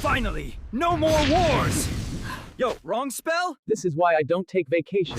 Finally! No more wars! Yo, wrong spell? This is why I don't take vacation.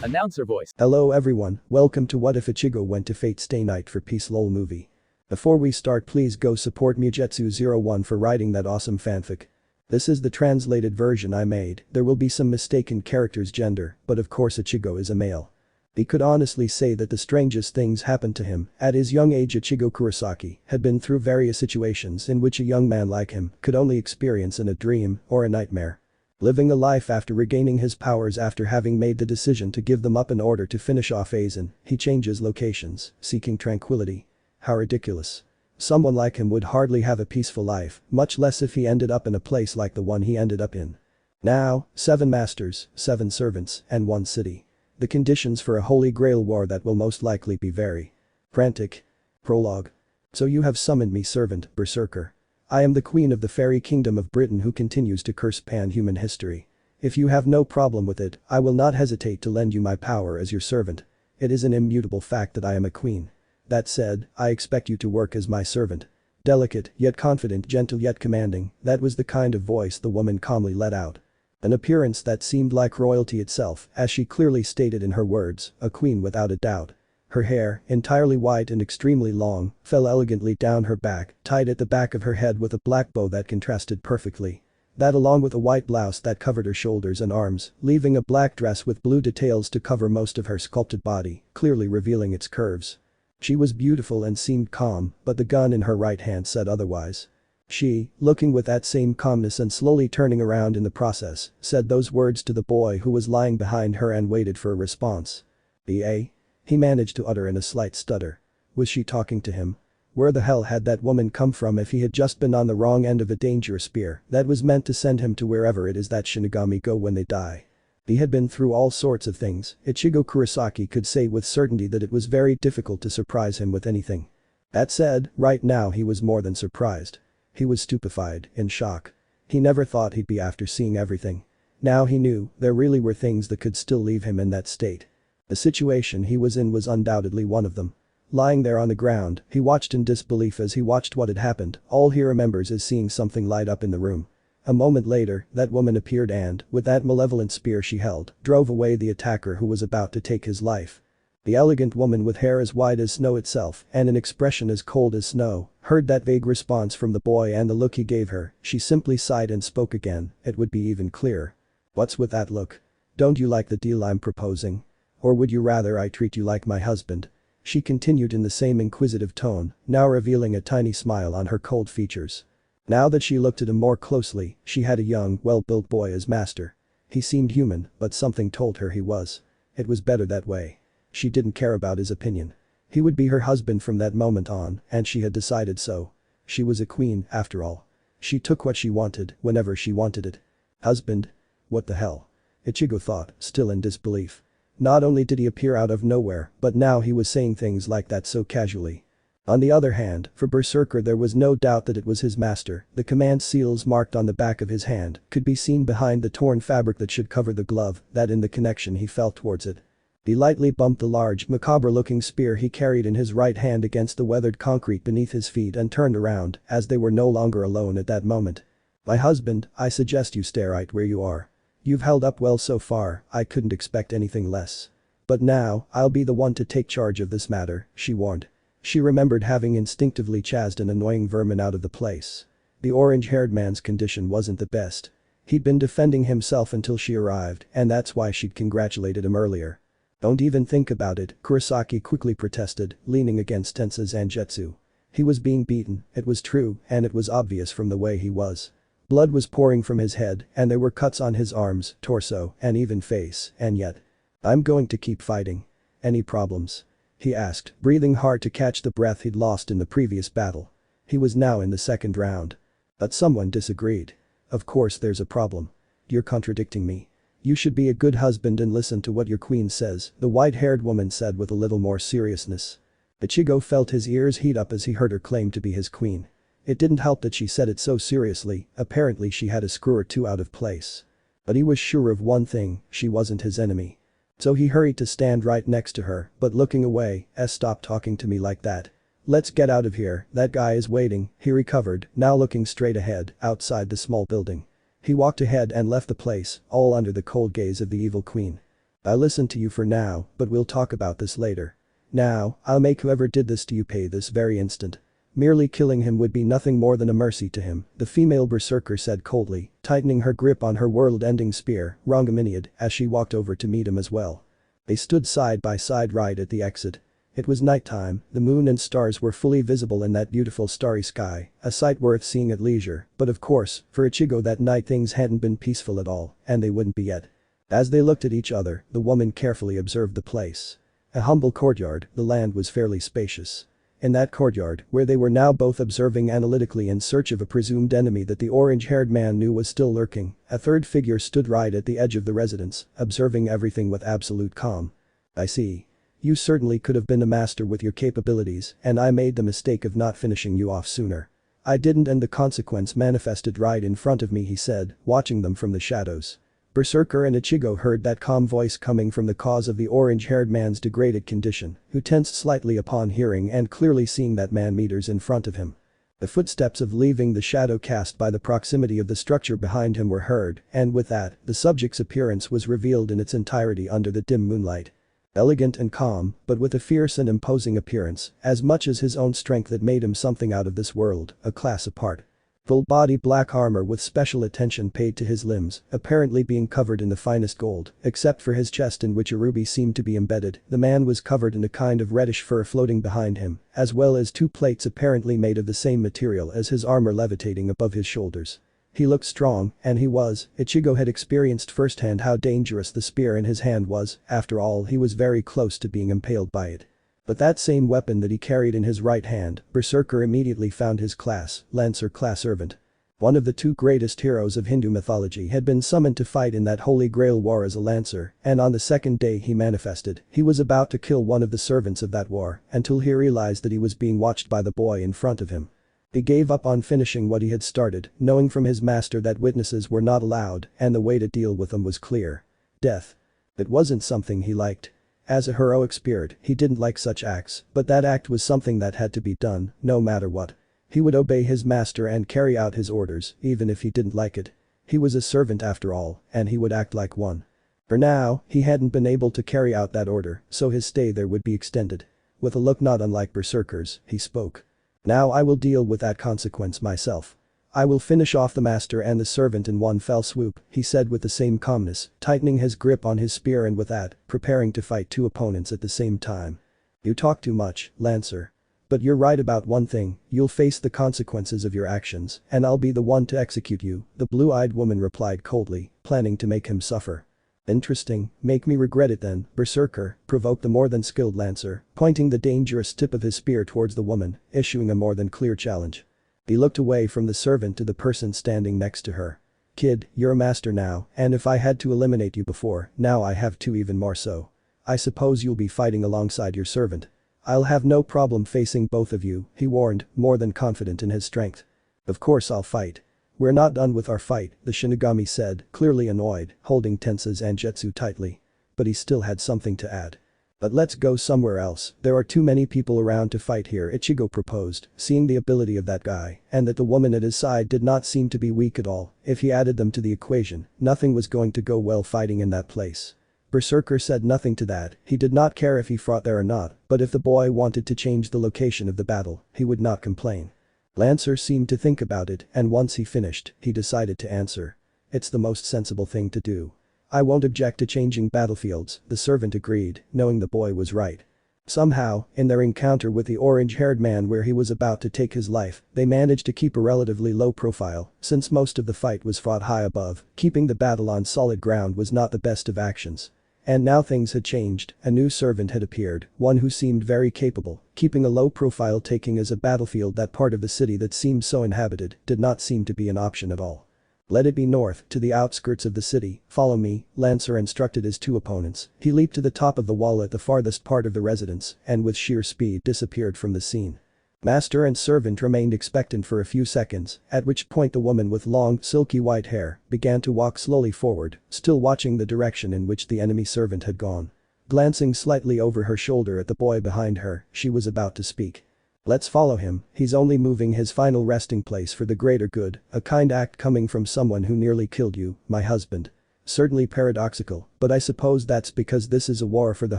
Announcer voice. Hello everyone, welcome to What If Ichigo Went to Fate Stay Night for Peace LOL movie. Before we start, please go support Mugetsu01 for writing that awesome fanfic. This is the translated version I made. There will be some mistaken character's gender, but of course Ichigo is a male. He could honestly say that the strangest things happened to him. At his young age, Ichigo Kurosaki had been through various situations in which a young man like him could only experience in a dream or a nightmare. Living a life after regaining his powers after having made the decision to give them up in order to finish off Aizen, he changes locations, seeking tranquility. How ridiculous. Someone like him would hardly have a peaceful life, much less if he ended up in a place like the one he ended up in. Now, 7 masters, 7 servants, and 1 city. The conditions for a holy grail war that will most likely be very frantic. Prologue. So you have summoned me, servant, berserker. I am the queen of the fairy kingdom of Britain who continues to curse pan-human history. If you have no problem with it, I will not hesitate to lend you my power as your servant. It is an immutable fact that I am a queen. That said, I expect you to work as my servant. Delicate, yet confident, gentle yet commanding, that was the kind of voice the woman calmly let out. An appearance that seemed like royalty itself, as she clearly stated in her words, a queen without a doubt. Her hair, entirely white and extremely long, fell elegantly down her back, tied at the back of her head with a black bow that contrasted perfectly. That along with a white blouse that covered her shoulders and arms, leaving a black dress with blue details to cover most of her sculpted body, clearly revealing its curves. She was beautiful and seemed calm, but the gun in her right hand said otherwise. She, looking with that same calmness and slowly turning around in the process, said those words to the boy who was lying behind her and waited for a response. "Eh?" He managed to utter in a slight stutter. Was she talking to him? Where the hell had that woman come from if he had just been on the wrong end of a dangerous spear that was meant to send him to wherever it is that Shinigami go when they die? He had been through all sorts of things. Ichigo Kurosaki could say with certainty that it was very difficult to surprise him with anything. That said, right now he was more than surprised. He was stupefied, in shock. He never thought he'd be after seeing everything. Now he knew there really were things that could still leave him in that state. The situation he was in was undoubtedly one of them. Lying there on the ground, he watched in disbelief as he watched what had happened. All he remembers is seeing something light up in the room. A moment later, that woman appeared and, with that malevolent spear she held, drove away the attacker who was about to take his life. The elegant woman with hair as white as snow itself and an expression as cold as snow, heard that vague response from the boy and the look he gave her. She simply sighed and spoke again. It would be even clearer. "What's with that look? Don't you like the deal I'm proposing? Or would you rather I treat you like my husband?" She continued in the same inquisitive tone, now revealing a tiny smile on her cold features. Now that she looked at him more closely, she had a young, well-built boy as master. He seemed human, but something told her he was. It was better that way. She didn't care about his opinion. He would be her husband from that moment on, and she had decided so. She was a queen, after all. She took what she wanted, whenever she wanted it. Husband? What the hell? Ichigo thought, still in disbelief. Not only did he appear out of nowhere, but now he was saying things like that so casually. On the other hand, for Berserker there was no doubt that it was his master. The command seals marked on the back of his hand could be seen behind the torn fabric that should cover the glove, that in the connection he felt towards it. He lightly bumped the large, macabre-looking spear he carried in his right hand against the weathered concrete beneath his feet and turned around, as they were no longer alone at that moment. "My husband, I suggest you stay right where you are. You've held up well so far, I couldn't expect anything less. But now, I'll be the one to take charge of this matter," she warned. She remembered having instinctively chased an annoying vermin out of the place. The orange-haired man's condition wasn't the best. He'd been defending himself until she arrived, and that's why she'd congratulated him earlier. "Don't even think about it," Kurosaki quickly protested, leaning against Tensa's Zangetsu. He was being beaten, it was true, and it was obvious from the way he was. Blood was pouring from his head, and there were cuts on his arms, torso, and even face, and yet. "I'm going to keep fighting. Any problems?" he asked, breathing hard to catch the breath he'd lost in the previous battle. He was now in the second round. But someone disagreed. "Of course there's a problem. You're contradicting me. You should be a good husband and listen to what your queen says," the white-haired woman said with a little more seriousness. Ichigo felt his ears heat up as he heard her claim to be his queen. It didn't help that she said it so seriously. Apparently she had a screw or two out of place. But he was sure of one thing, she wasn't his enemy. So he hurried to stand right next to her, but looking away, "Stop talking to me like that. Let's get out of here, that guy is waiting, he recovered, now looking straight ahead, outside the small building. He walked ahead and left the place, all under the cold gaze of the evil queen. I listened to you for now, but we'll talk about this later. Now, I'll make whoever did this to you pay this very instant. Merely killing him would be nothing more than a mercy to him, the female berserker said coldly, tightening her grip on her world-ending spear, Rongaminiad, as she walked over to meet him as well. They stood side by side right at the exit. It was nighttime, the moon and stars were fully visible in that beautiful starry sky, a sight worth seeing at leisure, but of course, for Ichigo that night things hadn't been peaceful at all, and they wouldn't be yet. As they looked at each other, the woman carefully observed the place. A humble courtyard, the land was fairly spacious. In that courtyard, where they were now both observing analytically in search of a presumed enemy that the orange-haired man knew was still lurking, a third figure stood right at the edge of the residence, observing everything with absolute calm. I see. You certainly could have been a master with your capabilities, and I made the mistake of not finishing you off sooner. I didn't, and the consequence manifested right in front of me, he said, watching them from the shadows. Berserker and Ichigo heard that calm voice coming from the cause of the orange-haired man's degraded condition, who tensed slightly upon hearing and clearly seeing that man meters in front of him. The footsteps of leaving the shadow cast by the proximity of the structure behind him were heard, and with that, the subject's appearance was revealed in its entirety under the dim moonlight. Elegant and calm, but with a fierce and imposing appearance, as much as his own strength that made him something out of this world, a class apart. Full-body black armor with special attention paid to his limbs, apparently being covered in the finest gold, except for his chest in which a ruby seemed to be embedded, the man was covered in a kind of reddish fur floating behind him, as well as two plates apparently made of the same material as his armor levitating above his shoulders. He looked strong, and Ichigo had experienced firsthand how dangerous the spear in his hand was, after all he was very close to being impaled by it. But that same weapon that he carried in his right hand, Berserker immediately found his class, Lancer class servant. One of the two greatest heroes of Hindu mythology had been summoned to fight in that Holy Grail war as a Lancer, and on the second day he manifested, he was about to kill one of the servants of that war, until he realized that he was being watched by the boy in front of him. He gave up on finishing what he had started, knowing from his master that witnesses were not allowed, and the way to deal with them was clear. Death. It wasn't something he liked. As a heroic spirit, he didn't like such acts, but that act was something that had to be done, no matter what. He would obey his master and carry out his orders, even if he didn't like it. He was a servant after all, and he would act like one. For now, he hadn't been able to carry out that order, so his stay there would be extended. With a look not unlike Berserker's, he spoke. Now I will deal with that consequence myself. I will finish off the master and the servant in one fell swoop, he said with the same calmness, tightening his grip on his spear and with that, preparing to fight two opponents at the same time. You talk too much, Lancer. But you're right about one thing, you'll face the consequences of your actions, and I'll be the one to execute you, the blue-eyed woman replied coldly, planning to make him suffer. Interesting, make me regret it then, Berserker, provoked the more than skilled Lancer, pointing the dangerous tip of his spear towards the woman, issuing a more than clear challenge. He looked away from the servant to the person standing next to her. Kid, you're a master now, and if I had to eliminate you before, now I have to even more so. I suppose you'll be fighting alongside your servant. I'll have no problem facing both of you, he warned, more than confident in his strength. Of course I'll fight. We're not done with our fight, the Shinigami said, clearly annoyed, holding Tensa's Anjetsu tightly. But he still had something to add. But let's go somewhere else, there are too many people around to fight here, Ichigo proposed, seeing the ability of that guy, and that the woman at his side did not seem to be weak at all. If he added them to the equation, nothing was going to go well fighting in that place. Berserker said nothing to that, he did not care if he fought there or not, but if the boy wanted to change the location of the battle, he would not complain. Lancer seemed to think about it, and once he finished, he decided to answer. It's the most sensible thing to do. I won't object to changing battlefields, the servant agreed, knowing the boy was right. Somehow, in their encounter with the orange-haired man where he was about to take his life, they managed to keep a relatively low profile, since most of the fight was fought high above, keeping the battle on solid ground was not the best of actions. And now things had changed, a new servant had appeared, one who seemed very capable, keeping a low profile taking as a battlefield that part of the city that seemed so inhabited did not seem to be an option at all. Let it be north, to the outskirts of the city, follow me, Lancer instructed his two opponents, he leaped to the top of the wall at the farthest part of the residence, and with sheer speed disappeared from the scene. Master and servant remained expectant for a few seconds, at which point the woman with long, silky white hair began to walk slowly forward, still watching the direction in which the enemy servant had gone. Glancing slightly over her shoulder at the boy behind her, she was about to speak. Let's follow him, he's only moving his final resting place for the greater good, a kind act coming from someone who nearly killed you, my husband. Certainly paradoxical, but I suppose that's because this is a war for the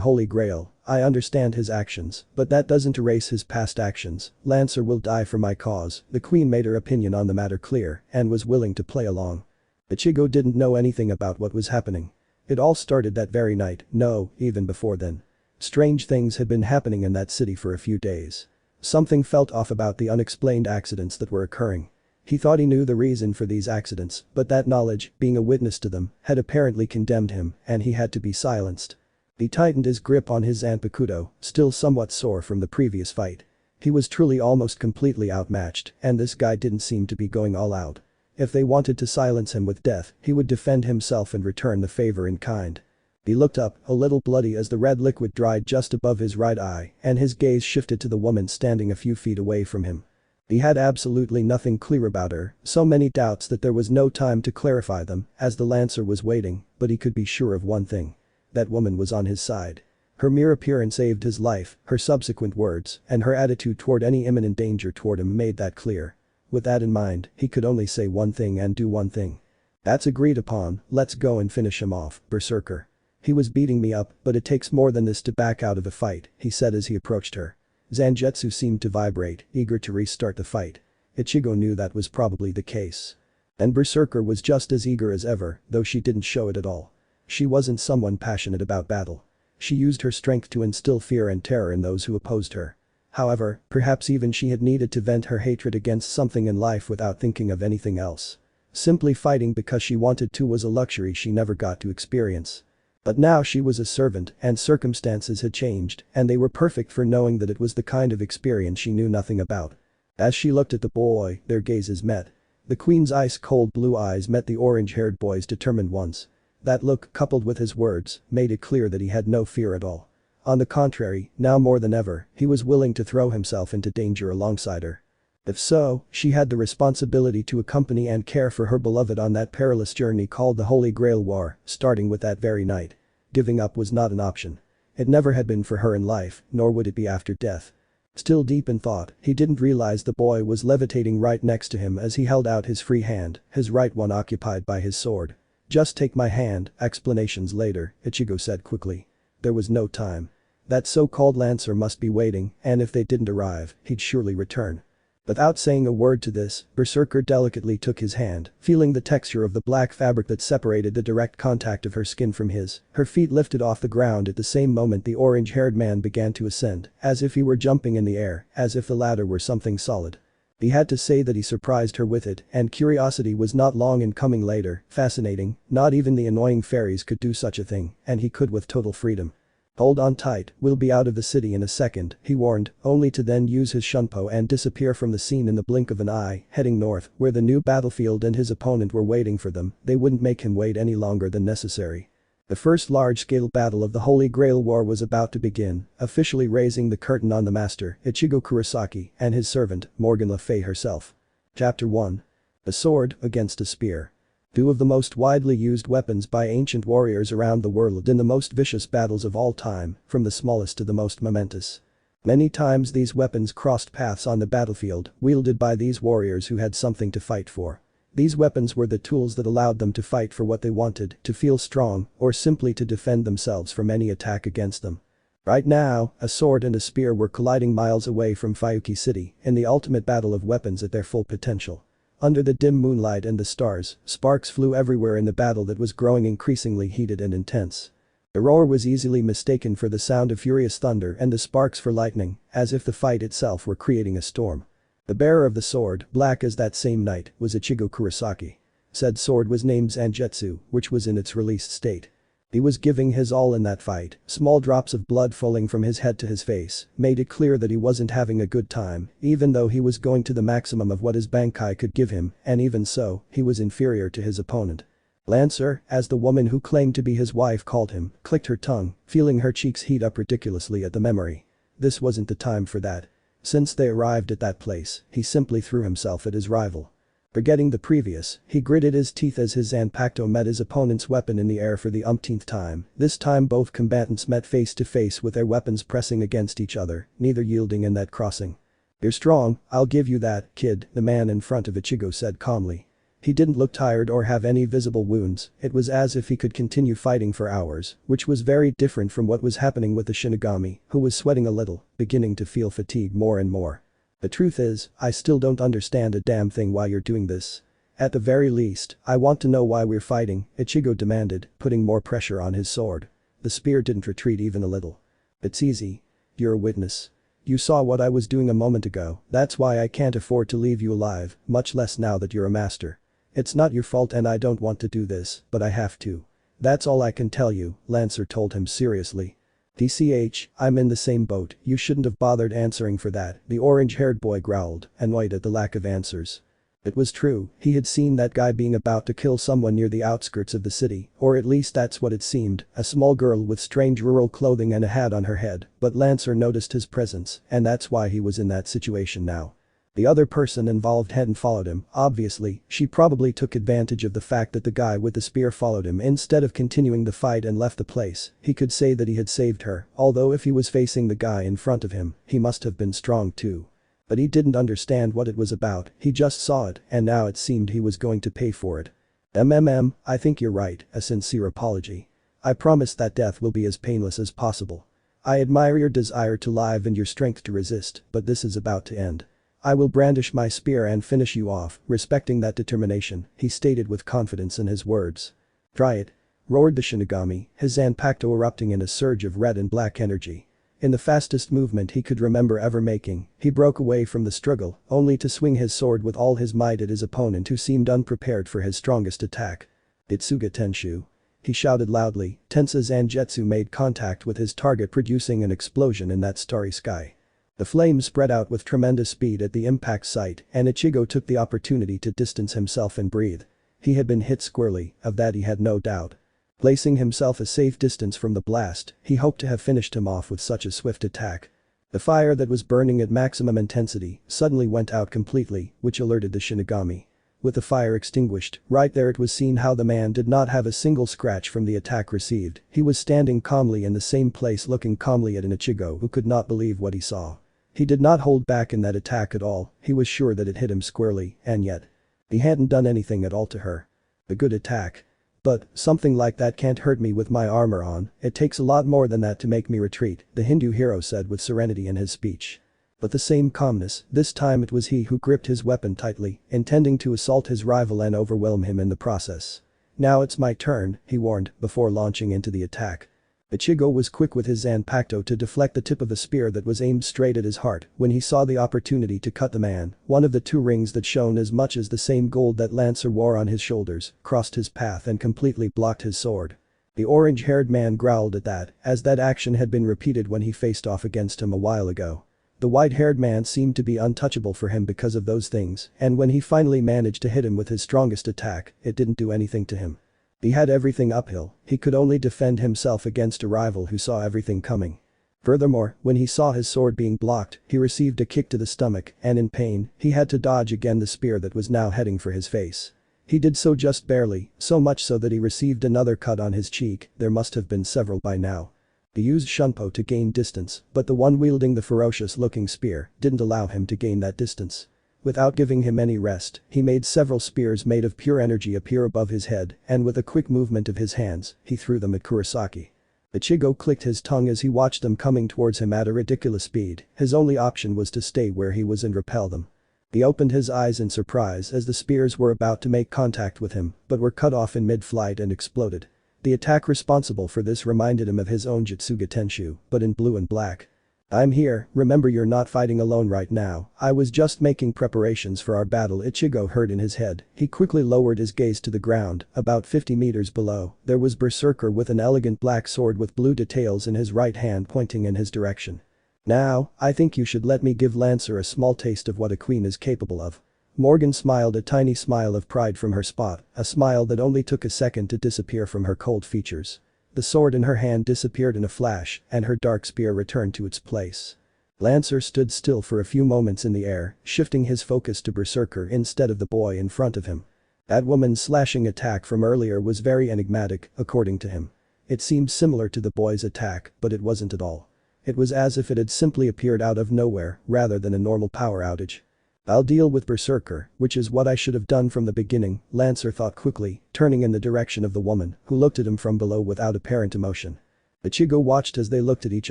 Holy Grail. I understand his actions, but that doesn't erase his past actions. Lancer will die for my cause. The queen made her opinion on the matter clear and was willing to play along. Ichigo didn't know anything about what was happening. It all started that very night, no, even before then. Strange things had been happening in that city for a few days. Something felt off about the unexplained accidents that were occurring. He thought he knew the reason for these accidents, but that knowledge, being a witness to them, had apparently condemned him, and he had to be silenced. He tightened his grip on his Zanpakuto, still somewhat sore from the previous fight. He was truly almost completely outmatched, and this guy didn't seem to be going all out. If they wanted to silence him with death, he would defend himself and return the favor in kind. He looked up, a little bloody as the red liquid dried just above his right eye, and his gaze shifted to the woman standing a few feet away from him. He had absolutely nothing clear about her, so many doubts that there was no time to clarify them, as the Lancer was waiting, but he could be sure of one thing. That woman was on his side. Her mere appearance saved his life, her subsequent words, and her attitude toward any imminent danger toward him made that clear. With that in mind, he could only say one thing and do one thing. That's agreed upon, let's go and finish him off, Berserker. He was beating me up, but it takes more than this to back out of a fight, he said as he approached her. Zangetsu seemed to vibrate, eager to restart the fight. Ichigo knew that was probably the case. And Berserker was just as eager as ever, though she didn't show it at all. She wasn't someone passionate about battle. She used her strength to instill fear and terror in those who opposed her. However, perhaps even she had needed to vent her hatred against something in life without thinking of anything else. Simply fighting because she wanted to was a luxury she never got to experience. But now she was a servant and circumstances had changed and they were perfect for knowing that it was the kind of experience she knew nothing about. As she looked at the boy, their gazes met. The queen's ice-cold blue eyes met the orange-haired boy's determined ones. That look, coupled with his words, made it clear that he had no fear at all. On the contrary, now more than ever, he was willing to throw himself into danger alongside her. If so, she had the responsibility to accompany and care for her beloved on that perilous journey called the Holy Grail War, starting with that very night. Giving up was not an option. It never had been for her in life, nor would it be after death. Still deep in thought, he didn't realize the boy was levitating right next to him as he held out his free hand, his right one occupied by his sword. Just take my hand, explanations later, Ichigo said quickly. There was no time. That so-called Lancer must be waiting, and if they didn't arrive, he'd surely return. Without saying a word to this, Berserker delicately took his hand, feeling the texture of the black fabric that separated the direct contact of her skin from his. Her feet lifted off the ground at the same moment the orange-haired man began to ascend, as if he were jumping in the air, as if the ladder were something solid. He had to say that he surprised her with it, and curiosity was not long in coming later, fascinating, not even the annoying fairies could do such a thing, and he could with total freedom. Hold on tight, we'll be out of the city in a second, he warned, only to then use his shunpo and disappear from the scene in the blink of an eye, heading north, where the new battlefield and his opponent were waiting for them. They wouldn't make him wait any longer than necessary. The first large-scale battle of the Holy Grail War was about to begin, officially raising the curtain on the master, Ichigo Kurosaki, and his servant, Morgan Le Fay herself. Chapter 1. A sword against a spear. Two of the most widely used weapons by ancient warriors around the world in the most vicious battles of all time, from the smallest to the most momentous. Many times these weapons crossed paths on the battlefield, wielded by these warriors who had something to fight for. These weapons were the tools that allowed them to fight for what they wanted, to feel strong, or simply to defend themselves from any attack against them. Right now, a sword and a spear were colliding miles away from Fuyuki City, in the ultimate battle of weapons at their full potential. Under the dim moonlight and the stars, sparks flew everywhere in the battle that was growing increasingly heated and intense. The roar was easily mistaken for the sound of furious thunder and the sparks for lightning, as if the fight itself were creating a storm. The bearer of the sword, black as that same night, was Ichigo Kurosaki. Said sword was named Zangetsu, which was in its released state. He was giving his all in that fight, small drops of blood falling from his head to his face, made it clear that he wasn't having a good time, even though he was going to the maximum of what his Bankai could give him, and even so, he was inferior to his opponent. Lancer, as the woman who claimed to be his wife called him, clicked her tongue, feeling her cheeks heat up ridiculously at the memory. This wasn't the time for that. Since they arrived at that place, he simply threw himself at his rival. Forgetting the previous, he gritted his teeth as his Zanpakuto met his opponent's weapon in the air for the umpteenth time. This time both combatants met face to face with their weapons pressing against each other, neither yielding in that crossing. "You're strong, I'll give you that, kid," the man in front of Ichigo said calmly. He didn't look tired or have any visible wounds, it was as if he could continue fighting for hours, which was very different from what was happening with the Shinigami, who was sweating a little, beginning to feel fatigue more and more. "The truth is, I still don't understand a damn thing why you're doing this. At the very least, I want to know why we're fighting," Ichigo demanded, putting more pressure on his sword. The spear didn't retreat even a little. "It's easy. You're a witness. You saw what I was doing a moment ago, that's why I can't afford to leave you alive, much less now that you're a master. It's not your fault and I don't want to do this, but I have to. That's all I can tell you," Lancer told him seriously. "DCH, I'm in the same boat, you shouldn't have bothered answering for that," the orange-haired boy growled, annoyed at the lack of answers. It was true, he had seen that guy being about to kill someone near the outskirts of the city, or at least that's what it seemed, a small girl with strange rural clothing and a hat on her head, but Lancer noticed his presence, and that's why he was in that situation now. The other person involved hadn't followed him, obviously, she probably took advantage of the fact that the guy with the spear followed him instead of continuing the fight and left the place. He could say that he had saved her, although if he was facing the guy in front of him, he must have been strong too. But he didn't understand what it was about, he just saw it, and now it seemed he was going to pay for it. I think you're right, a sincere apology. I promise that death will be as painless as possible. I admire your desire to live and your strength to resist, but this is about to end. I will brandish my spear and finish you off, respecting that determination, he stated with confidence in his words. "Try it," roared the Shinigami, his Zanpakuto erupting in a surge of red and black energy. In the fastest movement he could remember ever making, he broke away from the struggle, only to swing his sword with all his might at his opponent who seemed unprepared for his strongest attack. "Itsuga Tenshu." He shouted loudly, Tensa Zangetsu made contact with his target, producing an explosion in that starry sky. The flames spread out with tremendous speed at the impact site, and Ichigo took the opportunity to distance himself and breathe. He had been hit squarely, of that he had no doubt. Placing himself a safe distance from the blast, he hoped to have finished him off with such a swift attack. The fire that was burning at maximum intensity suddenly went out completely, which alerted the Shinigami. With the fire extinguished, right there it was seen how the man did not have a single scratch from the attack received. He was standing calmly in the same place looking calmly at an Ichigo who could not believe what he saw. He did not hold back in that attack at all, he was sure that it hit him squarely, and yet. He hadn't done anything at all to her. A good attack. But, something like that can't hurt me with my armor on, it takes a lot more than that to make me retreat, the Hindu hero said with serenity in his speech. But the same calmness, this time it was he who gripped his weapon tightly, intending to assault his rival and overwhelm him in the process. "Now it's my turn," he warned, before launching into the attack. Ichigo was quick with his Zanpakuto to deflect the tip of a spear that was aimed straight at his heart when he saw the opportunity to cut the man. One of the two rings that shone as much as the same gold that Lancer wore on his shoulders crossed his path and completely blocked his sword. The orange-haired man growled at that, as that action had been repeated when he faced off against him a while ago. The white-haired man seemed to be untouchable for him because of those things, and when he finally managed to hit him with his strongest attack, it didn't do anything to him. He had everything uphill, he could only defend himself against a rival who saw everything coming. Furthermore, when he saw his sword being blocked, he received a kick to the stomach, and in pain, he had to dodge again the spear that was now heading for his face. He did so just barely, so much so that he received another cut on his cheek, there must have been several by now. He used Shunpo to gain distance, but the one wielding the ferocious-looking spear didn't allow him to gain that distance. Without giving him any rest, he made several spears made of pure energy appear above his head, and with a quick movement of his hands, he threw them at Kurosaki. Ichigo clicked his tongue as he watched them coming towards him at a ridiculous speed, his only option was to stay where he was and repel them. He opened his eyes in surprise as the spears were about to make contact with him, but were cut off in mid-flight and exploded. The attack responsible for this reminded him of his own Jutsuga Tenshu, but in blue and black. "I'm here, remember you're not fighting alone right now, I was just making preparations for our battle," Ichigo heard in his head. He quickly lowered his gaze to the ground, about 50 meters below, there was Berserker with an elegant black sword with blue details in his right hand pointing in his direction. "Now, I think you should let me give Lancer a small taste of what a queen is capable of." Morgan smiled a tiny smile of pride from her spot, a smile that only took a second to disappear from her cold features. The sword in her hand disappeared in a flash, and her dark spear returned to its place. Lancer stood still for a few moments in the air, shifting his focus to Berserker instead of the boy in front of him. That woman's slashing attack from earlier was very enigmatic, according to him. It seemed similar to the boy's attack, but it wasn't at all. It was as if it had simply appeared out of nowhere rather than a normal power outage. I'll deal with Berserker, which is what I should have done from the beginning, Lancer thought quickly, turning in the direction of the woman, who looked at him from below without apparent emotion. Ichigo watched as they looked at each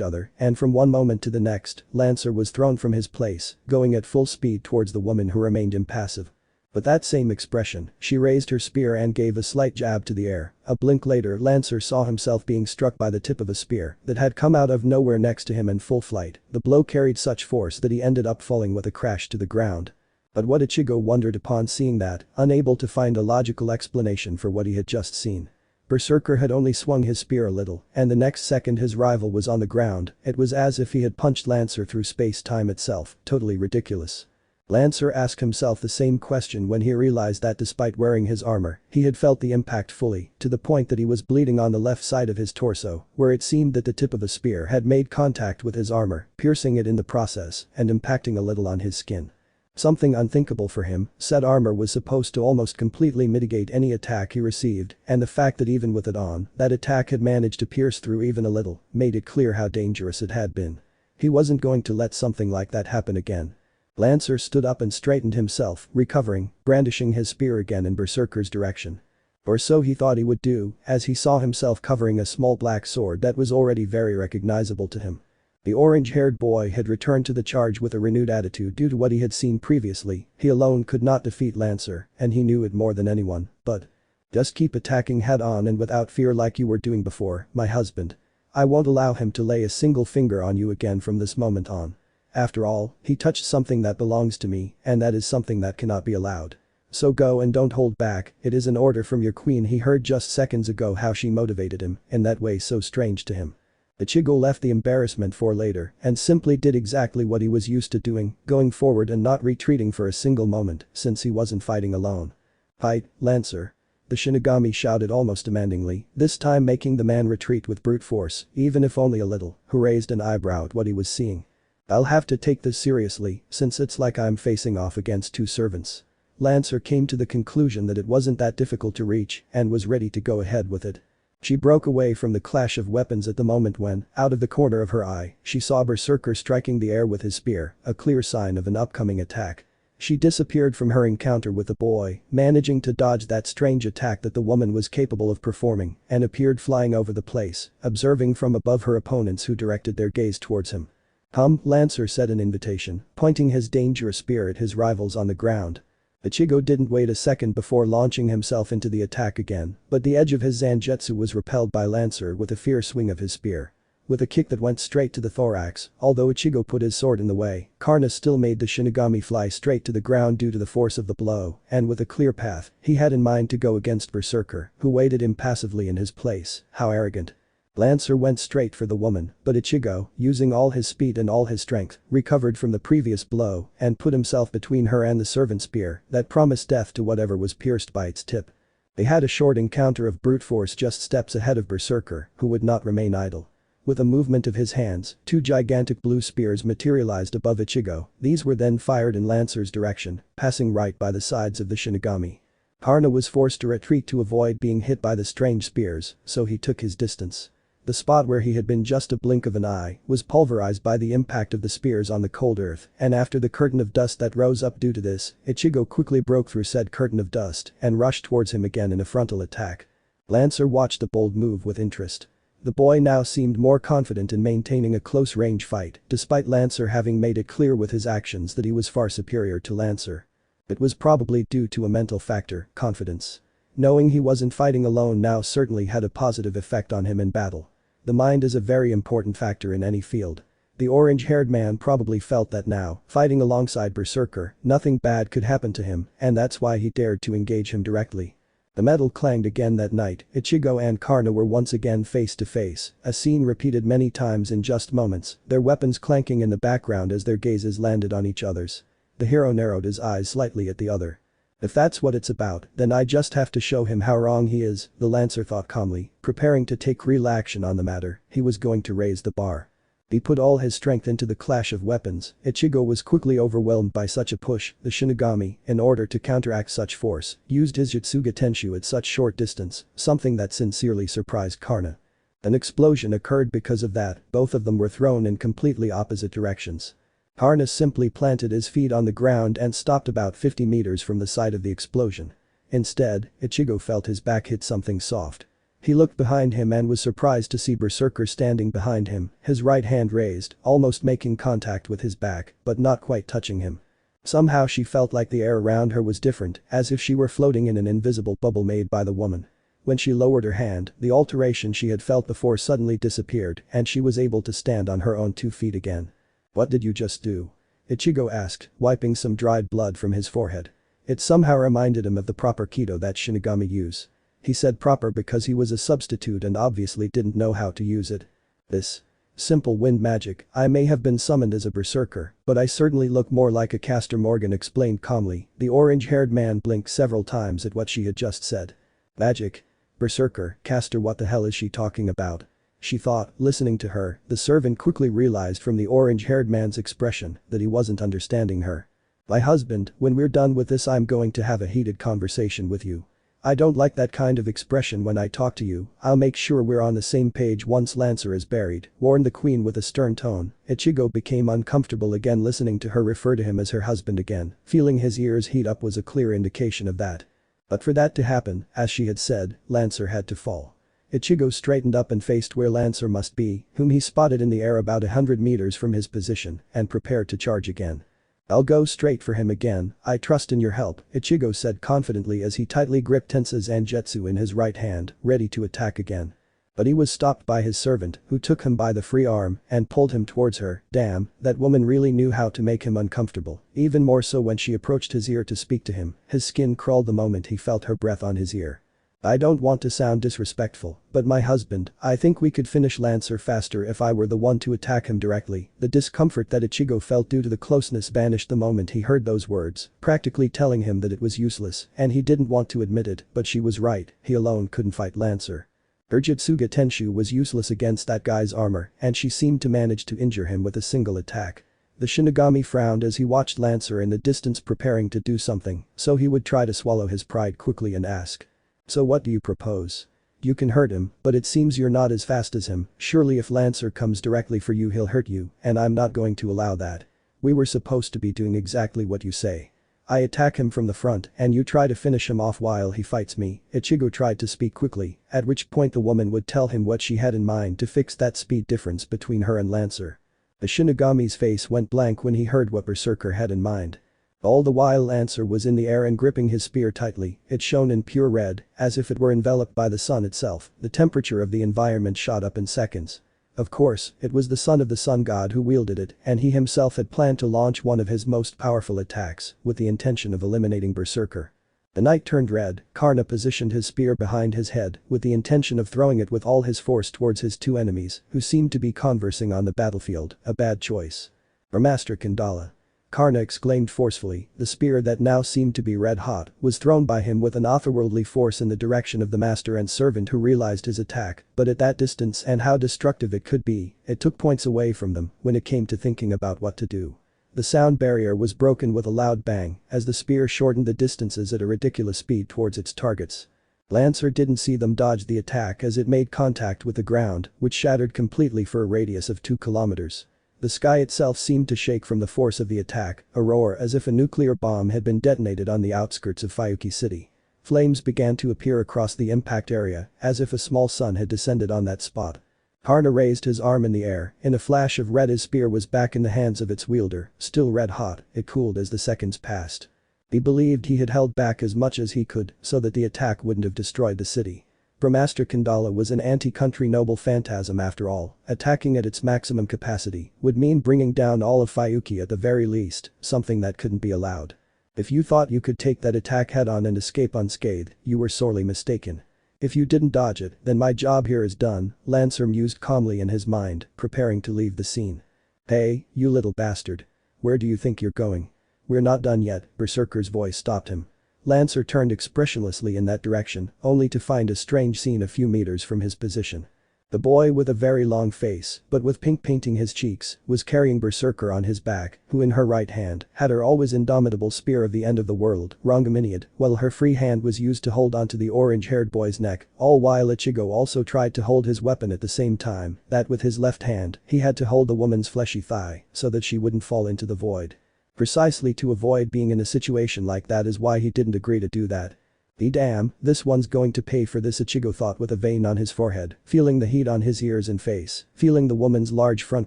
other, and from one moment to the next, Lancer was thrown from his place, going at full speed towards the woman who remained impassive. With that same expression, she raised her spear and gave a slight jab to the air. A blink later, Lancer saw himself being struck by the tip of a spear that had come out of nowhere next to him in full flight. The blow carried such force that he ended up falling with a crash to the ground. But what Ichigo wondered upon seeing that, unable to find a logical explanation for what he had just seen. Berserker had only swung his spear a little, and the next second his rival was on the ground. It was as if he had punched Lancer through space-time itself, totally ridiculous. Lancer asked himself the same question when he realized that despite wearing his armor, he had felt the impact fully, to the point that he was bleeding on the left side of his torso, where it seemed that the tip of a spear had made contact with his armor, piercing it in the process and impacting a little on his skin. Something unthinkable for him, said armor was supposed to almost completely mitigate any attack he received, and the fact that even with it on, that attack had managed to pierce through even a little, made it clear how dangerous it had been. He wasn't going to let something like that happen again. Lancer stood up and straightened himself, recovering, brandishing his spear again in Berserker's direction. Or so he thought he would do, as he saw himself covering a small black sword that was already very recognizable to him. The orange-haired boy had returned to the charge with a renewed attitude due to what he had seen previously. He alone could not defeat Lancer, and he knew it more than anyone, but just keep attacking head-on and without fear like you were doing before, my husband. I won't allow him to lay a single finger on you again from this moment on. After all, he touched something that belongs to me, and that is something that cannot be allowed. So go and don't hold back, it is an order from your queen. He heard just seconds ago how she motivated him, in that way so strange to him. Ichigo left the embarrassment for later and simply did exactly what he was used to doing, going forward and not retreating for a single moment, since he wasn't fighting alone. Fight, Lancer. The Shinigami shouted almost demandingly, this time making the man retreat with brute force, even if only a little, who raised an eyebrow at what he was seeing. I'll have to take this seriously, since it's like I'm facing off against two servants. Lancer came to the conclusion that it wasn't that difficult to reach and was ready to go ahead with it. She broke away from the clash of weapons at the moment when, out of the corner of her eye, she saw Berserker striking the air with his spear, a clear sign of an upcoming attack. She disappeared from her encounter with the boy, managing to dodge that strange attack that the woman was capable of performing, and appeared flying over the place, observing from above her opponents who directed their gaze towards him. Lancer said in invitation, pointing his dangerous spear at his rivals on the ground. Ichigo didn't wait a second before launching himself into the attack again, but the edge of his Zangetsu was repelled by Lancer with a fierce swing of his spear. With a kick that went straight to the thorax, although Ichigo put his sword in the way, Karna still made the Shinigami fly straight to the ground due to the force of the blow, and with a clear path, he had in mind to go against Berserker, who waited impassively in his place. How arrogant. Lancer went straight for the woman, but Ichigo, using all his speed and all his strength, recovered from the previous blow and put himself between her and the servant spear that promised death to whatever was pierced by its tip. They had a short encounter of brute force just steps ahead of Berserker, who would not remain idle. With a movement of his hands, two gigantic blue spears materialized above Ichigo. These were then fired in Lancer's direction, passing right by the sides of the Shinigami. Karna was forced to retreat to avoid being hit by the strange spears, so he took his distance. The spot where he had been just a blink of an eye was pulverized by the impact of the spears on the cold earth, and after the curtain of dust that rose up due to this, Ichigo quickly broke through said curtain of dust and rushed towards him again in a frontal attack. Lancer watched the bold move with interest. The boy now seemed more confident in maintaining a close-range fight, despite Lancer having made it clear with his actions that he was far superior to Lancer. It was probably due to a mental factor, confidence. Knowing he wasn't fighting alone now certainly had a positive effect on him in battle. The mind is a very important factor in any field. The orange-haired man probably felt that now, fighting alongside Berserker, nothing bad could happen to him, and that's why he dared to engage him directly. The metal clanged again that night. Ichigo and Karna were once again face to face, a scene repeated many times in just moments, their weapons clanking in the background as their gazes landed on each other's. The hero narrowed his eyes slightly at the other. If that's what it's about, then I just have to show him how wrong he is, the Lancer thought calmly, preparing to take real action on the matter. He was going to raise the bar. He put all his strength into the clash of weapons. Ichigo was quickly overwhelmed by such a push. The Shinigami, in order to counteract such force, used his Jutsuga Tenshu at such short distance, something that sincerely surprised Karna. An explosion occurred because of that, both of them were thrown in completely opposite directions. Harness simply planted his feet on the ground and stopped about 50 meters from the site of the explosion. Instead, Ichigo felt his back hit something soft. He looked behind him and was surprised to see Berserker standing behind him, his right hand raised, almost making contact with his back, but not quite touching him. Somehow she felt like the air around her was different, as if she were floating in an invisible bubble made by the woman. When she lowered her hand, the alteration she had felt before suddenly disappeared and she was able to stand on her own 2 feet again. "What did you just do?" Ichigo asked, wiping some dried blood from his forehead. It somehow reminded him of the proper Kido that Shinigami use. He said proper because he was a substitute and obviously didn't know how to use it. "This. Simple wind magic. I may have been summoned as a berserker, but I certainly look more like a caster," Morgan explained calmly. The orange-haired man blinked several times at what she had just said. "Magic? Berserker, caster, what the hell is she talking about?" She thought, listening to her. The servant quickly realized from the orange-haired man's expression that he wasn't understanding her. "My husband, when we're done with this I'm going to have a heated conversation with you. I don't like that kind of expression when I talk to you. I'll make sure we're on the same page once Lancer is buried," warned the queen with a stern tone. Ichigo became uncomfortable again listening to her refer to him as her husband again. Feeling his ears heat up was a clear indication of that. But for that to happen, as she had said, Lancer had to fall. Ichigo straightened up and faced where Lancer must be, whom he spotted in the air about 100 meters from his position, and prepared to charge again. "I'll go straight for him again, I trust in your help," Ichigo said confidently as he tightly gripped Tensa Zangetsu in his right hand, ready to attack again. But he was stopped by his servant, who took him by the free arm and pulled him towards her. Damn, that woman really knew how to make him uncomfortable, even more so when she approached his ear to speak to him. His skin crawled the moment he felt her breath on his ear. "I don't want to sound disrespectful, but my husband, I think we could finish Lancer faster if I were the one to attack him directly." The discomfort that Ichigo felt due to the closeness vanished the moment he heard those words, practically telling him that it was useless, and he didn't want to admit it, but she was right, he alone couldn't fight Lancer. Her Jutsuga Tenshu was useless against that guy's armor, and she seemed to manage to injure him with a single attack. The Shinigami frowned as he watched Lancer in the distance preparing to do something, so he would try to swallow his pride quickly and ask. "So what do you propose? You can hurt him, but it seems you're not as fast as him. Surely if Lancer comes directly for you he'll hurt you, and I'm not going to allow that. We were supposed to be doing exactly what you say. I attack him from the front and you try to finish him off while he fights me." Ichigo tried to speak quickly, at which point the woman would tell him what she had in mind to fix that speed difference between her and Lancer. The Shinigami's face went blank when he heard what Berserker had in mind. All the while Lancer was in the air and gripping his spear tightly. It shone in pure red, as if it were enveloped by the sun itself. The temperature of the environment shot up in seconds. Of course, it was the son of the sun god who wielded it, and he himself had planned to launch one of his most powerful attacks, with the intention of eliminating Berserker. The night turned red. Karna positioned his spear behind his head, with the intention of throwing it with all his force towards his two enemies, who seemed to be conversing on the battlefield. A bad choice. "For Master Kandala." Karna exclaimed forcefully. The spear that now seemed to be red hot was thrown by him with an otherworldly force in the direction of the master and servant who realized his attack, but at that distance and how destructive it could be, it took points away from them when it came to thinking about what to do. The sound barrier was broken with a loud bang as the spear shortened the distances at a ridiculous speed towards its targets. Lancer didn't see them dodge the attack as it made contact with the ground, which shattered completely for a radius of 2 kilometers. The sky itself seemed to shake from the force of the attack, a roar as if a nuclear bomb had been detonated on the outskirts of Fuyuki City. Flames began to appear across the impact area, as if a small sun had descended on that spot. Karna raised his arm in the air. In a flash of red his spear was back in the hands of its wielder, still red hot. It cooled as the seconds passed. He believed he had held back as much as he could so that the attack wouldn't have destroyed the city. For Master Kandala was an anti-country noble phantasm after all. Attacking at its maximum capacity would mean bringing down all of Fuyuki at the very least, something that couldn't be allowed. If you thought you could take that attack head-on and escape unscathed, you were sorely mistaken. If you didn't dodge it, then my job here is done, Lancer mused calmly in his mind, preparing to leave the scene. "Hey, you little bastard. Where do you think you're going?" "We're not done yet," Berserker's voice stopped him. Lancer turned expressionlessly in that direction, only to find a strange scene a few meters from his position. The boy with a very long face, but with pink painting his cheeks, was carrying Berserker on his back, who in her right hand had her always indomitable spear of the end of the world, Rongaminiad, while her free hand was used to hold onto the orange-haired boy's neck, all while Ichigo also tried to hold his weapon at the same time, that with his left hand, he had to hold the woman's fleshy thigh, so that she wouldn't fall into the void. Precisely to avoid being in a situation like that is why he didn't agree to do that. Damn, this one's going to pay for this, Ichigo thought with a vein on his forehead, feeling the heat on his ears and face, feeling the woman's large front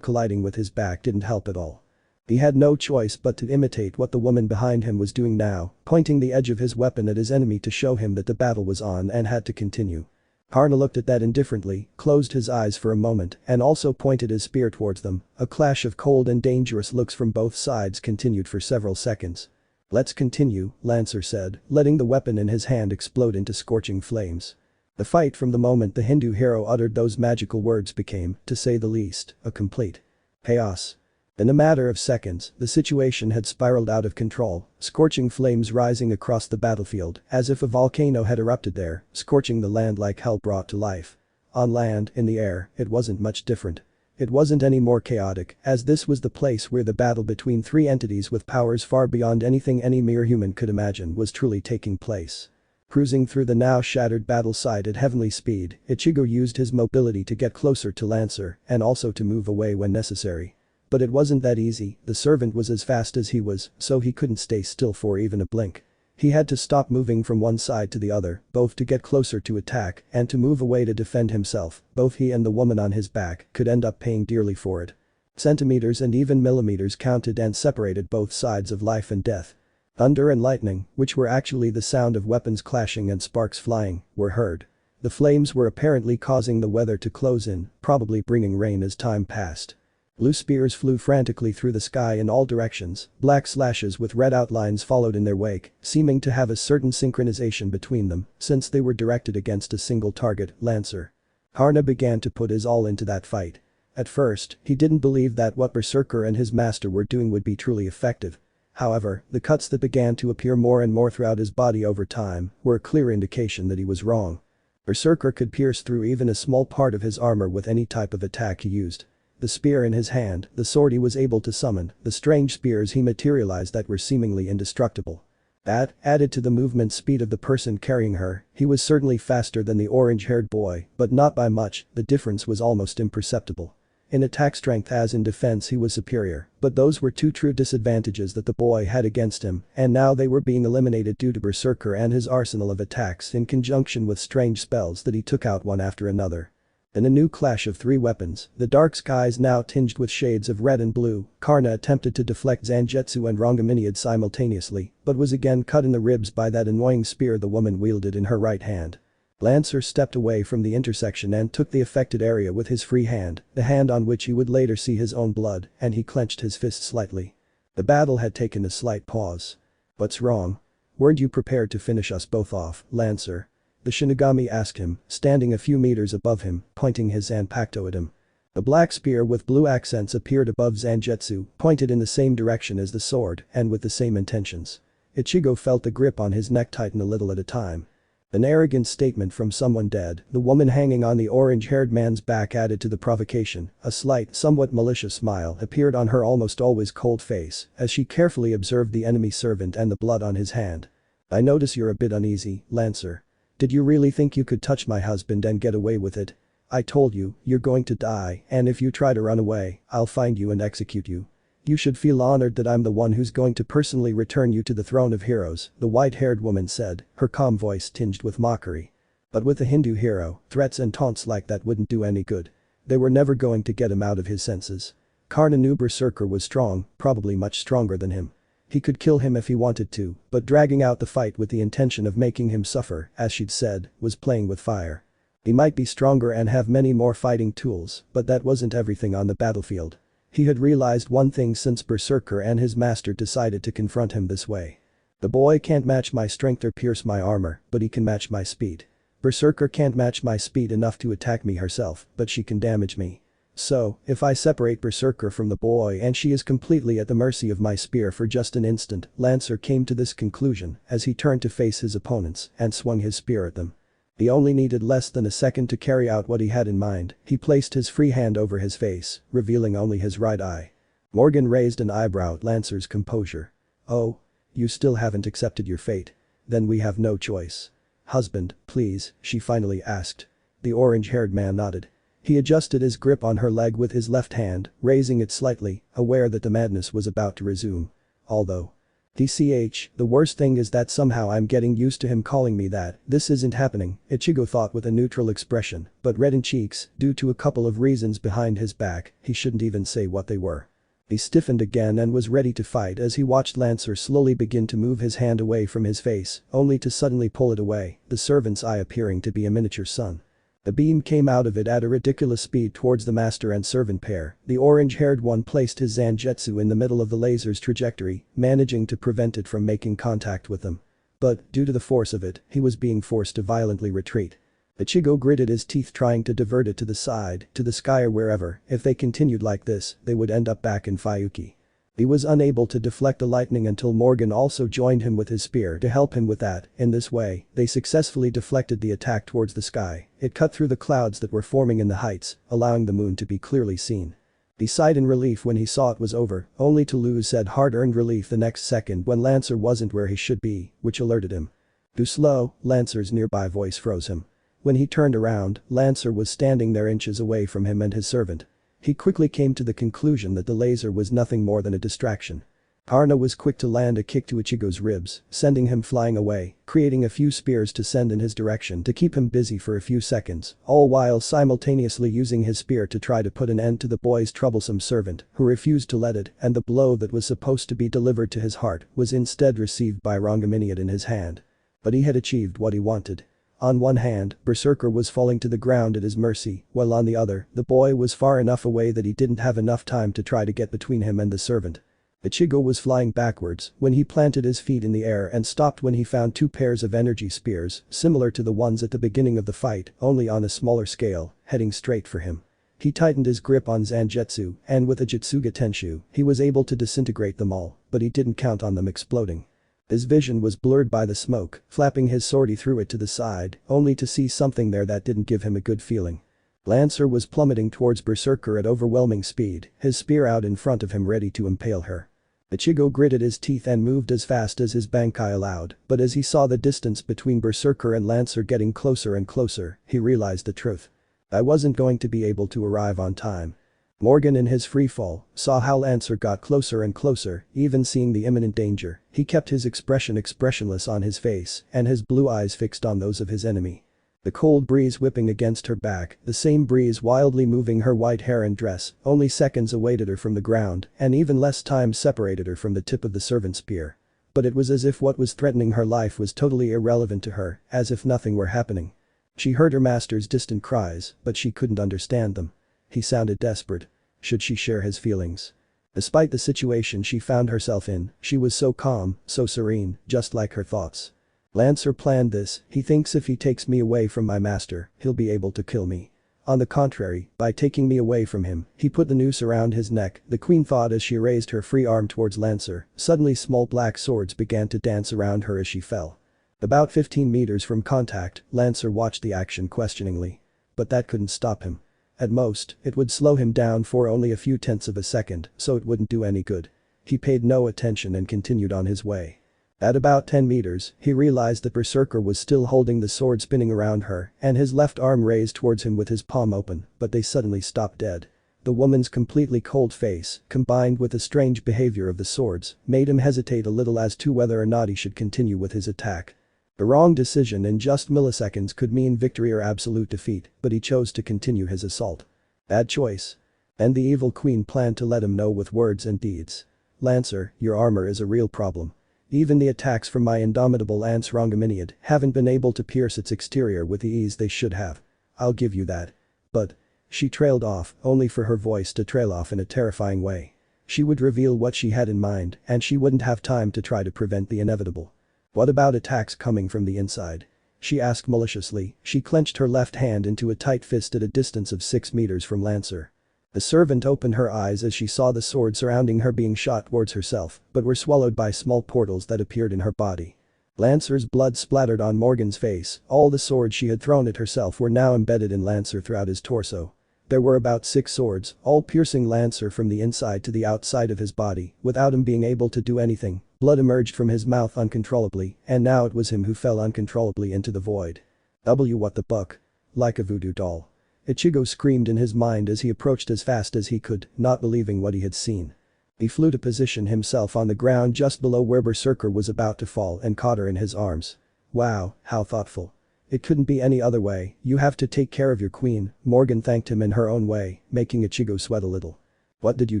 colliding with his back didn't help at all. He had no choice but to imitate what the woman behind him was doing now, pointing the edge of his weapon at his enemy to show him that the battle was on and had to continue. Karna looked at that indifferently, closed his eyes for a moment, and also pointed his spear towards them. A clash of cold and dangerous looks from both sides continued for several seconds. "Let's continue," Lancer said, letting the weapon in his hand explode into scorching flames. The fight from the moment the Hindu hero uttered those magical words became, to say the least, a complete chaos. In a matter of seconds, the situation had spiraled out of control, scorching flames rising across the battlefield, as if a volcano had erupted there, scorching the land like hell brought to life. On land, in the air, it wasn't much different. It wasn't any more chaotic, as this was the place where the battle between three entities with powers far beyond anything any mere human could imagine was truly taking place. Cruising through the now shattered battle site at heavenly speed, Ichigo used his mobility to get closer to Lancer and also to move away when necessary. But it wasn't that easy, the servant was as fast as he was, so he couldn't stay still for even a blink. He had to stop moving from one side to the other, both to get closer to attack and to move away to defend himself. Both he and the woman on his back could end up paying dearly for it. Centimeters and even millimeters counted and separated both sides of life and death. Thunder and lightning, which were actually the sound of weapons clashing and sparks flying, were heard. The flames were apparently causing the weather to close in, probably bringing rain as time passed. Blue spears flew frantically through the sky in all directions, black slashes with red outlines followed in their wake, seeming to have a certain synchronization between them, since they were directed against a single target, Lancer. Karna began to put his all into that fight. At first, he didn't believe that what Berserker and his master were doing would be truly effective. However, the cuts that began to appear more and more throughout his body over time were a clear indication that he was wrong. Berserker could pierce through even a small part of his armor with any type of attack he used. The spear in his hand, the sword he was able to summon, the strange spears he materialized that were seemingly indestructible. That, added to the movement speed of the person carrying her, he was certainly faster than the orange-haired boy, but not by much, the difference was almost imperceptible. In attack strength as in defense he was superior, but those were two true disadvantages that the boy had against him, and now they were being eliminated due to Berserker and his arsenal of attacks in conjunction with strange spells that he took out one after another. In a new clash of three weapons, the dark skies now tinged with shades of red and blue, Karna attempted to deflect Zangetsu and Rongaminiad simultaneously, but was again cut in the ribs by that annoying spear the woman wielded in her right hand. Lancer stepped away from the intersection and took the affected area with his free hand, the hand on which he would later see his own blood, and he clenched his fist slightly. The battle had taken a slight pause. "What's wrong? Weren't you prepared to finish us both off, Lancer?" The Shinigami asked him, standing a few meters above him, pointing his Zanpakuto at him. The black spear with blue accents appeared above Zangetsu, pointed in the same direction as the sword, and with the same intentions. Ichigo felt the grip on his neck tighten a little at a time. An arrogant statement from someone dead, the woman hanging on the orange-haired man's back added to the provocation. A slight, somewhat malicious smile appeared on her almost always cold face as she carefully observed the enemy servant and the blood on his hand. "I notice you're a bit uneasy, Lancer. Did you really think you could touch my husband and get away with it? I told you, you're going to die, and if you try to run away, I'll find you and execute you. You should feel honored that I'm the one who's going to personally return you to the throne of heroes," the white-haired woman said, her calm voice tinged with mockery. But with the Hindu hero, threats and taunts like that wouldn't do any good. They were never going to get him out of his senses. Karna knew Berserker was strong, probably much stronger than him. He could kill him if he wanted to, but dragging out the fight with the intention of making him suffer, as she'd said, was playing with fire. He might be stronger and have many more fighting tools, but that wasn't everything on the battlefield. He had realized one thing since Berserker and his master decided to confront him this way. The boy can't match my strength or pierce my armor, but he can match my speed. Berserker can't match my speed enough to attack me herself, but she can damage me. So, if I separate Berserker from the boy and she is completely at the mercy of my spear for just an instant, Lancer came to this conclusion as he turned to face his opponents and swung his spear at them. He only needed less than a second to carry out what he had in mind. He placed his free hand over his face, revealing only his right eye. Morgan raised an eyebrow at Lancer's composure. "Oh? You still haven't accepted your fate? Then we have no choice. Husband, please," she finally asked. The orange-haired man nodded. He adjusted his grip on her leg with his left hand, raising it slightly, aware that the madness was about to resume. Although. DCH, the worst thing is that somehow I'm getting used to him calling me that. This isn't happening, Ichigo thought with a neutral expression, but red in cheeks, due to a couple of reasons behind his back, he shouldn't even say what they were. He stiffened again and was ready to fight as he watched Lancer slowly begin to move his hand away from his face, only to suddenly pull it away, the servant's eye appearing to be a miniature sun. The beam came out of it at a ridiculous speed towards the master and servant pair. The orange-haired one placed his Zangetsu in the middle of the laser's trajectory, managing to prevent it from making contact with them. But, due to the force of it, he was being forced to violently retreat. Ichigo gritted his teeth trying to divert it to the side, to the sky or wherever. If they continued like this, they would end up back in Fuyuki. He was unable to deflect the lightning until Morgan also joined him with his spear to help him with that. In this way, they successfully deflected the attack towards the sky. It cut through the clouds that were forming in the heights, allowing the moon to be clearly seen. He sighed in relief when he saw it was over, only to lose said hard-earned relief the next second when Lancer wasn't where he should be, which alerted him. Too slow, Lancer's nearby voice froze him. When he turned around, Lancer was standing there inches away from him and his servant. He quickly came to the conclusion that the laser was nothing more than a distraction. Arna was quick to land a kick to Ichigo's ribs, sending him flying away, creating a few spears to send in his direction to keep him busy for a few seconds, all while simultaneously using his spear to try to put an end to the boy's troublesome servant, who refused to let it, and the blow that was supposed to be delivered to his heart was instead received by Rangaminiad in his hand. But he had achieved what he wanted. On one hand, Berserker was falling to the ground at his mercy, while on the other, the boy was far enough away that he didn't have enough time to try to get between him and the servant. Ichigo was flying backwards when he planted his feet in the air and stopped when he found two pairs of energy spears, similar to the ones at the beginning of the fight, only on a smaller scale, heading straight for him. He tightened his grip on Zangetsu, and with a Jutsuga Tenshu, he was able to disintegrate them all, but he didn't count on them exploding. His vision was blurred by the smoke. Flapping his sword he threw it to the side, only to see something there that didn't give him a good feeling. Lancer was plummeting towards Berserker at overwhelming speed, his spear out in front of him ready to impale her. Ichigo gritted his teeth and moved as fast as his Bankai allowed, but as he saw the distance between Berserker and Lancer getting closer and closer, he realized the truth. I wasn't going to be able to arrive on time. Morgan in his freefall saw how Lancer got closer and closer, even seeing the imminent danger. He kept his expression expressionless on his face and his blue eyes fixed on those of his enemy. The cold breeze whipping against her back, the same breeze wildly moving her white hair and dress, only seconds awaited her from the ground and even less time separated her from the tip of the servant's spear. But it was as if what was threatening her life was totally irrelevant to her, as if nothing were happening. She heard her master's distant cries, but she couldn't understand them. He sounded desperate. Should she share his feelings? Despite the situation she found herself in, she was so calm, so serene, just like her thoughts. Lancer planned this. He thinks if he takes me away from my master, he'll be able to kill me. On the contrary, by taking me away from him, he put the noose around his neck, the queen thought as she raised her free arm towards Lancer. Suddenly small black swords began to dance around her as she fell. About 15 meters from contact, Lancer watched the action questioningly. But that couldn't stop him. At most, it would slow him down for only a few tenths of a second, so it wouldn't do any good. He paid no attention and continued on his way. At about 10 meters, he realized that Berserker was still holding the sword spinning around her and his left arm raised towards him with his palm open, but they suddenly stopped dead. The woman's completely cold face, combined with the strange behavior of the swords, made him hesitate a little as to whether or not he should continue with his attack. The wrong decision in just milliseconds could mean victory or absolute defeat, but he chose to continue his assault. Bad choice. And the evil queen planned to let him know with words and deeds. Lancer, your armor is a real problem. Even the attacks from my indomitable lance Rangaminiad haven't been able to pierce its exterior with the ease they should have. I'll give you that. But. She trailed off, only for her voice to trail off in a terrifying way. She would reveal what she had in mind, and she wouldn't have time to try to prevent the inevitable. What about attacks coming from the inside? She asked maliciously. She clenched her left hand into a tight fist at a distance of 6 meters from Lancer. The servant opened her eyes as she saw the sword surrounding her being shot towards herself, but were swallowed by small portals that appeared in her body. Lancer's blood splattered on Morgan's face, all the swords she had thrown at herself were now embedded in Lancer throughout his torso. There were about 6 swords, all piercing Lancer from the inside to the outside of his body, without him being able to do anything. Blood emerged from his mouth uncontrollably, and now it was him who fell uncontrollably into the void. What the buck? Like a voodoo doll. Ichigo screamed in his mind as he approached as fast as he could, not believing what he had seen. He flew to position himself on the ground just below where Berserker was about to fall and caught her in his arms. Wow, how thoughtful. It couldn't be any other way, you have to take care of your queen, Morgan thanked him in her own way, making Ichigo sweat a little. What did you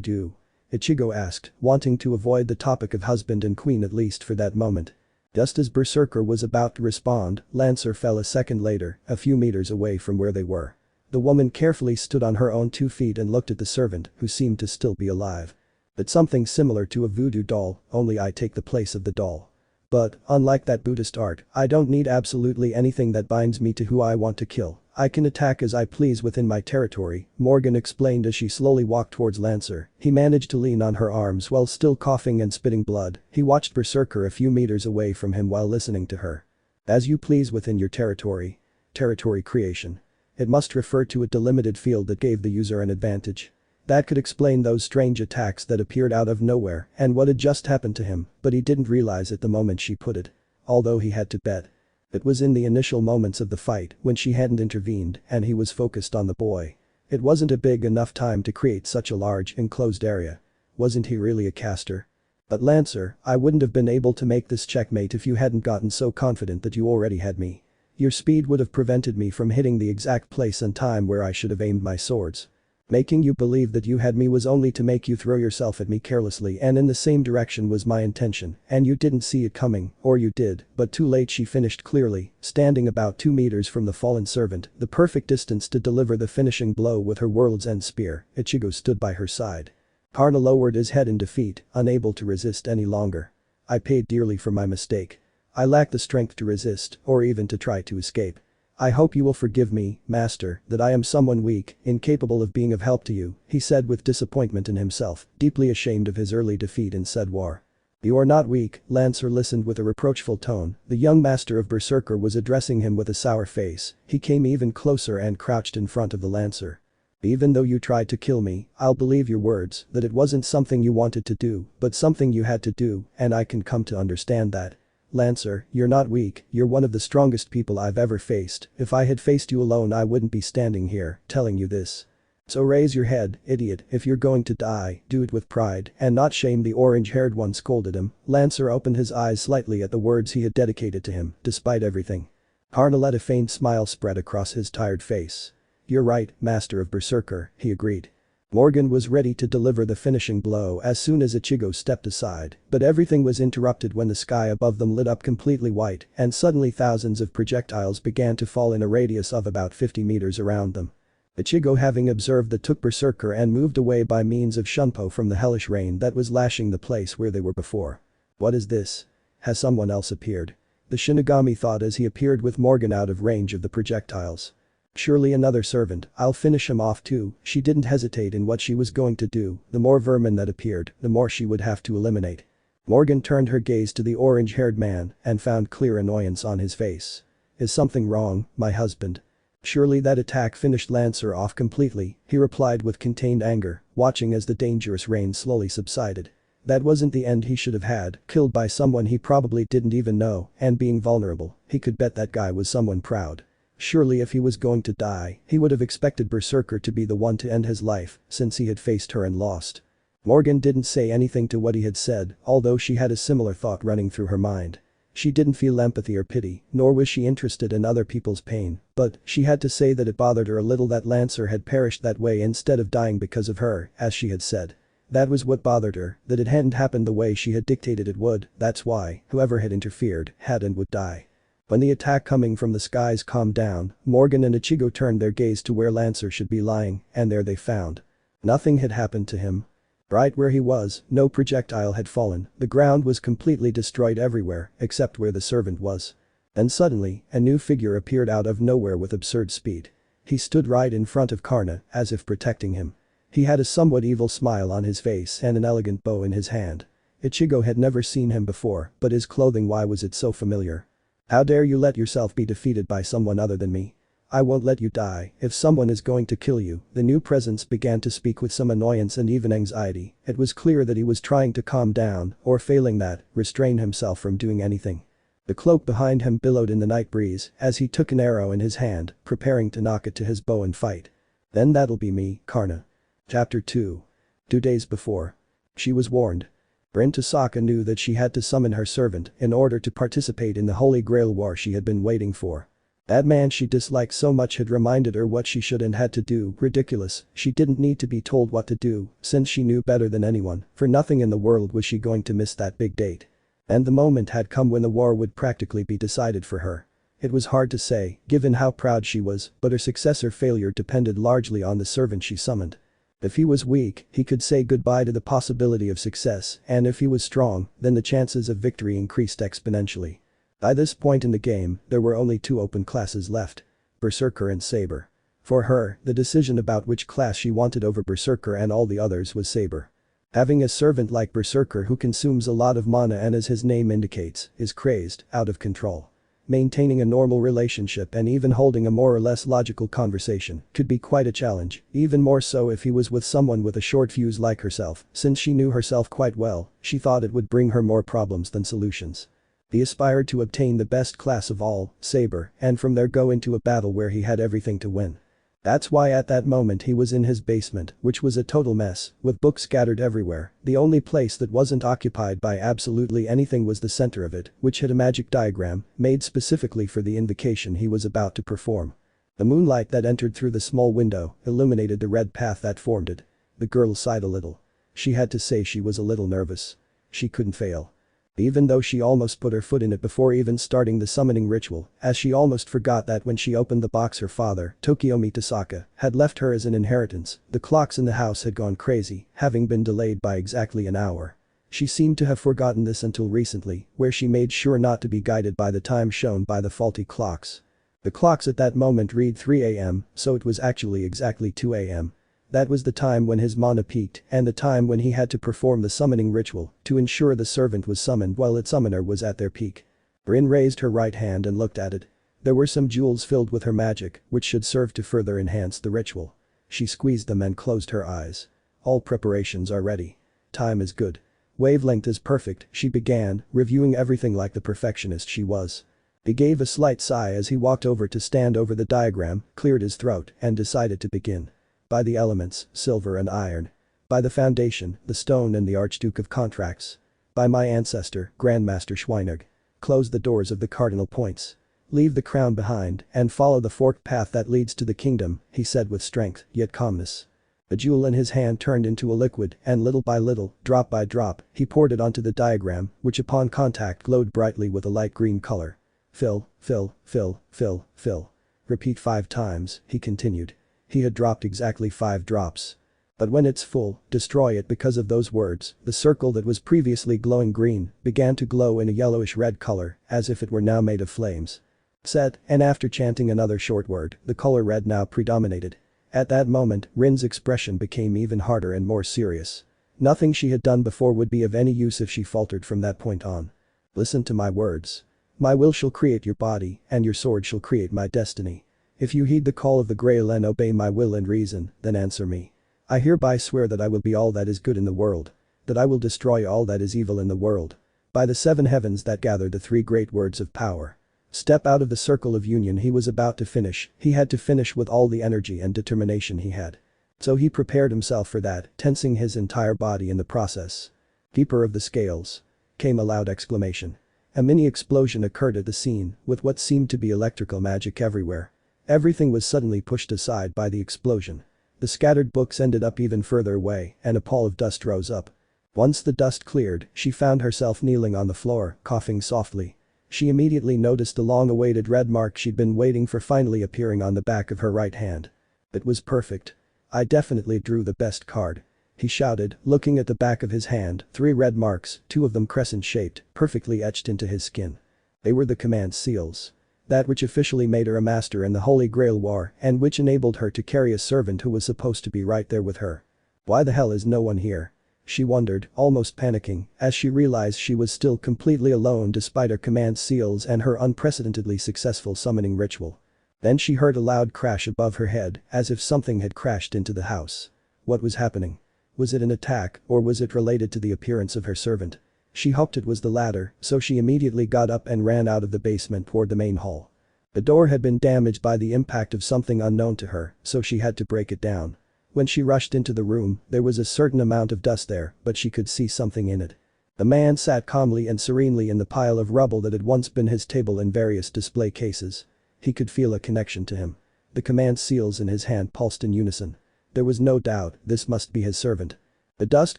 do? Ichigo asked, wanting to avoid the topic of husband and queen at least for that moment. Just as Berserker was about to respond, Lancer fell a second later, a few meters away from where they were. The woman carefully stood on her own 2 feet and looked at the servant, who seemed to still be alive. It's something similar to a voodoo doll, only I take the place of the doll. But, unlike that Buddhist art, I don't need absolutely anything that binds me to who I want to kill. I can attack as I please within my territory, Morgan explained as she slowly walked towards Lancer. He managed to lean on her arms while still coughing and spitting blood. He watched Berserker a few meters away from him while listening to her. As you please within your territory. Territory creation. It must refer to a delimited field that gave the user an advantage. That could explain those strange attacks that appeared out of nowhere and what had just happened to him, but he didn't realize it the moment she put it. Although he had to bet. It was in the initial moments of the fight when she hadn't intervened and he was focused on the boy. It wasn't a big enough time to create such a large enclosed area. Wasn't he really a caster? But Lancer, I wouldn't have been able to make this checkmate if you hadn't gotten so confident that you already had me. Your speed would have prevented me from hitting the exact place and time where I should have aimed my swords. Making you believe that you had me was only to make you throw yourself at me carelessly and in the same direction was my intention, and you didn't see it coming, or you did, but too late she finished clearly, standing about 2 meters from the fallen servant, the perfect distance to deliver the finishing blow with her world's end spear. Ichigo stood by her side. Karna lowered his head in defeat, unable to resist any longer. I paid dearly for my mistake. I lack the strength to resist, or even to try to escape. I hope you will forgive me, master, that I am someone weak, incapable of being of help to you, he said with disappointment in himself, deeply ashamed of his early defeat in said war. You are not weak, Lancer listened with a reproachful tone. The young master of Berserker was addressing him with a sour face. He came even closer and crouched in front of the Lancer. Even though you tried to kill me, I'll believe your words, that it wasn't something you wanted to do, but something you had to do, and I can come to understand that. Lancer, you're not weak, you're one of the strongest people I've ever faced. If I had faced you alone I wouldn't be standing here, telling you this. So raise your head, idiot, if you're going to die, do it with pride, and not shame, the orange-haired one scolded him. Lancer opened his eyes slightly at the words he had dedicated to him, despite everything. Karna let a faint smile spread across his tired face. You're right, master of Berserker, he agreed. Morgan was ready to deliver the finishing blow as soon as Ichigo stepped aside, but everything was interrupted when the sky above them lit up completely white and suddenly thousands of projectiles began to fall in a radius of about 50 meters around them. Ichigo, having observed that, took Berserker and moved away by means of Shunpo from the hellish rain that was lashing the place where they were before. What is this? Has someone else appeared? The Shinigami thought as he appeared with Morgan out of range of the projectiles. Surely another servant, I'll finish him off too. She didn't hesitate in what she was going to do. The more vermin that appeared, the more she would have to eliminate. Morgan turned her gaze to the orange-haired man and found clear annoyance on his face. Is something wrong, my husband? Surely that attack finished Lancer off completely, he replied with contained anger, watching as the dangerous rain slowly subsided. That wasn't the end he should have had, killed by someone he probably didn't even know, and being vulnerable. He could bet that guy was someone proud. Surely if he was going to die, he would have expected Berserker to be the one to end his life, since he had faced her and lost. Morgan didn't say anything to what he had said, although she had a similar thought running through her mind. She didn't feel empathy or pity, nor was she interested in other people's pain, but she had to say that it bothered her a little that Lancer had perished that way instead of dying because of her, as she had said. That was what bothered her, that it hadn't happened the way she had dictated it would. That's why, whoever had interfered, had and would die. When the attack coming from the skies calmed down, Morgan and Ichigo turned their gaze to where Lancer should be lying, and there they found. Nothing had happened to him. Right where he was, no projectile had fallen, the ground was completely destroyed everywhere, except where the servant was. Then suddenly, a new figure appeared out of nowhere with absurd speed. He stood right in front of Karna, as if protecting him. He had a somewhat evil smile on his face and an elegant bow in his hand. Ichigo had never seen him before, but his clothing, why was it so familiar? How dare you let yourself be defeated by someone other than me? I won't let you die. If someone is going to kill you. The new presence began to speak with some annoyance and even anxiety. It was clear that he was trying to calm down, or failing that, restrain himself from doing anything. The cloak behind him billowed in the night breeze as he took an arrow in his hand, preparing to knock it to his bow and fight. Then that'll be me, Karna. Chapter 2. 2 days before. She was warned. Rin Tosaka knew that she had to summon her servant in order to participate in the Holy Grail war she had been waiting for. That man she disliked so much had reminded her what she should and had to do. Ridiculous, she didn't need to be told what to do, since she knew better than anyone. For nothing in the world was she going to miss that big date. And the moment had come when the war would practically be decided for her. It was hard to say, given how proud she was, but her success or failure depended largely on the servant she summoned. If he was weak, he could say goodbye to the possibility of success, and if he was strong, then the chances of victory increased exponentially. By this point in the game, there were only 2 open classes left. Berserker and Saber. For her, the decision about which class she wanted over Berserker and all the others was Saber. Having a servant like Berserker who consumes a lot of mana and, as his name indicates, is crazed, out of control. Maintaining a normal relationship and even holding a more or less logical conversation could be quite a challenge, even more so if he was with someone with a short fuse like herself. Since she knew herself quite well, she thought it would bring her more problems than solutions. He aspired to obtain the best class of all, Saber, and from there go into a battle where he had everything to win. That's why at that moment he was in his basement, which was a total mess, with books scattered everywhere. The only place that wasn't occupied by absolutely anything was the center of it, which had a magic diagram, made specifically for the invocation he was about to perform. The moonlight that entered through the small window illuminated the red path that formed it. The girl sighed a little. She had to say she was a little nervous. She couldn't fail. Even though she almost put her foot in it before even starting the summoning ritual, as she almost forgot that when she opened the box her father, Tokiomi Tosaka, had left her as an inheritance. The clocks in the house had gone crazy, having been delayed by exactly an hour. She seemed to have forgotten this until recently, where she made sure not to be guided by the time shown by the faulty clocks. The clocks at that moment read 3 AM, so it was actually exactly 2 AM. That was the time when his mana peaked and the time when he had to perform the summoning ritual to ensure the servant was summoned while its summoner was at their peak. Rin raised her right hand and looked at it. There were some jewels filled with her magic, which should serve to further enhance the ritual. She squeezed them and closed her eyes. All preparations are ready. Time is good. Wavelength is perfect, she began, reviewing everything like the perfectionist she was. He gave a slight sigh as he walked over to stand over the diagram, cleared his throat, and decided to begin. By the elements, silver and iron. By the foundation, the stone and the Archduke of Contracts. By my ancestor, Grandmaster Schweinug. Close the doors of the cardinal points. Leave the crown behind and follow the forked path that leads to the kingdom, he said with strength, yet calmness. The jewel in his hand turned into a liquid and little by little, drop by drop, he poured it onto the diagram, which upon contact glowed brightly with a light green color. Fill, fill, fill, fill, fill. Repeat 5 times, he continued. He had dropped exactly 5 drops. But when it's full, destroy it. Because of those words, the circle that was previously glowing green began to glow in a yellowish red color, as if it were now made of flames. Set, and after chanting another short word, the color red now predominated. At that moment, Rin's expression became even harder and more serious. Nothing she had done before would be of any use if she faltered from that point on. Listen to my words. My will shall create your body, and your sword shall create my destiny. If you heed the call of the Grail and obey my will and reason, then answer me. I hereby swear that I will be all that is good in the world. That I will destroy all that is evil in the world. By the 7 heavens that gather the 3 great words of power. Step out of the circle of union he was about to finish. He had to finish with all the energy and determination he had. So he prepared himself for that, tensing his entire body in the process. Keeper of the scales. Came a loud exclamation. A mini explosion occurred at the scene, with what seemed to be electrical magic everywhere. Everything was suddenly pushed aside by the explosion. The scattered books ended up even further away, and a pall of dust rose up. Once the dust cleared, she found herself kneeling on the floor, coughing softly. She immediately noticed the long-awaited red mark she'd been waiting for finally appearing on the back of her right hand. It was perfect. I definitely drew the best card. He shouted, looking at the back of his hand, 3 red marks, 2 of them crescent-shaped, perfectly etched into his skin. They were the command seals. That which officially made her a master in the Holy Grail War and which enabled her to carry a servant who was supposed to be right there with her. Why the hell is no one here? she wondered, almost panicking, as she realized she was still completely alone despite her command seals and her unprecedentedly successful summoning ritual. Then she heard a loud crash above her head, as if something had crashed into the house. What was happening? Was it an attack, or was it related to the appearance of her servant? She hoped it was the latter, so she immediately got up and ran out of the basement toward the main hall. The door had been damaged by the impact of something unknown to her, so she had to break it down. When she rushed into the room, there was a certain amount of dust there, but she could see something in it. The man sat calmly and serenely in the pile of rubble that had once been his table and various display cases. He could feel a connection to him. The command seals in his hand pulsed in unison. There was no doubt, this must be his servant. The dust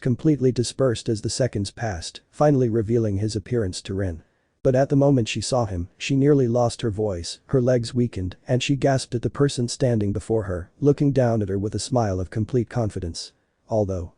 completely dispersed as the seconds passed, finally revealing his appearance to Rin. But at the moment she saw him, she nearly lost her voice, her legs weakened, and she gasped at the person standing before her, looking down at her with a smile of complete confidence. Although.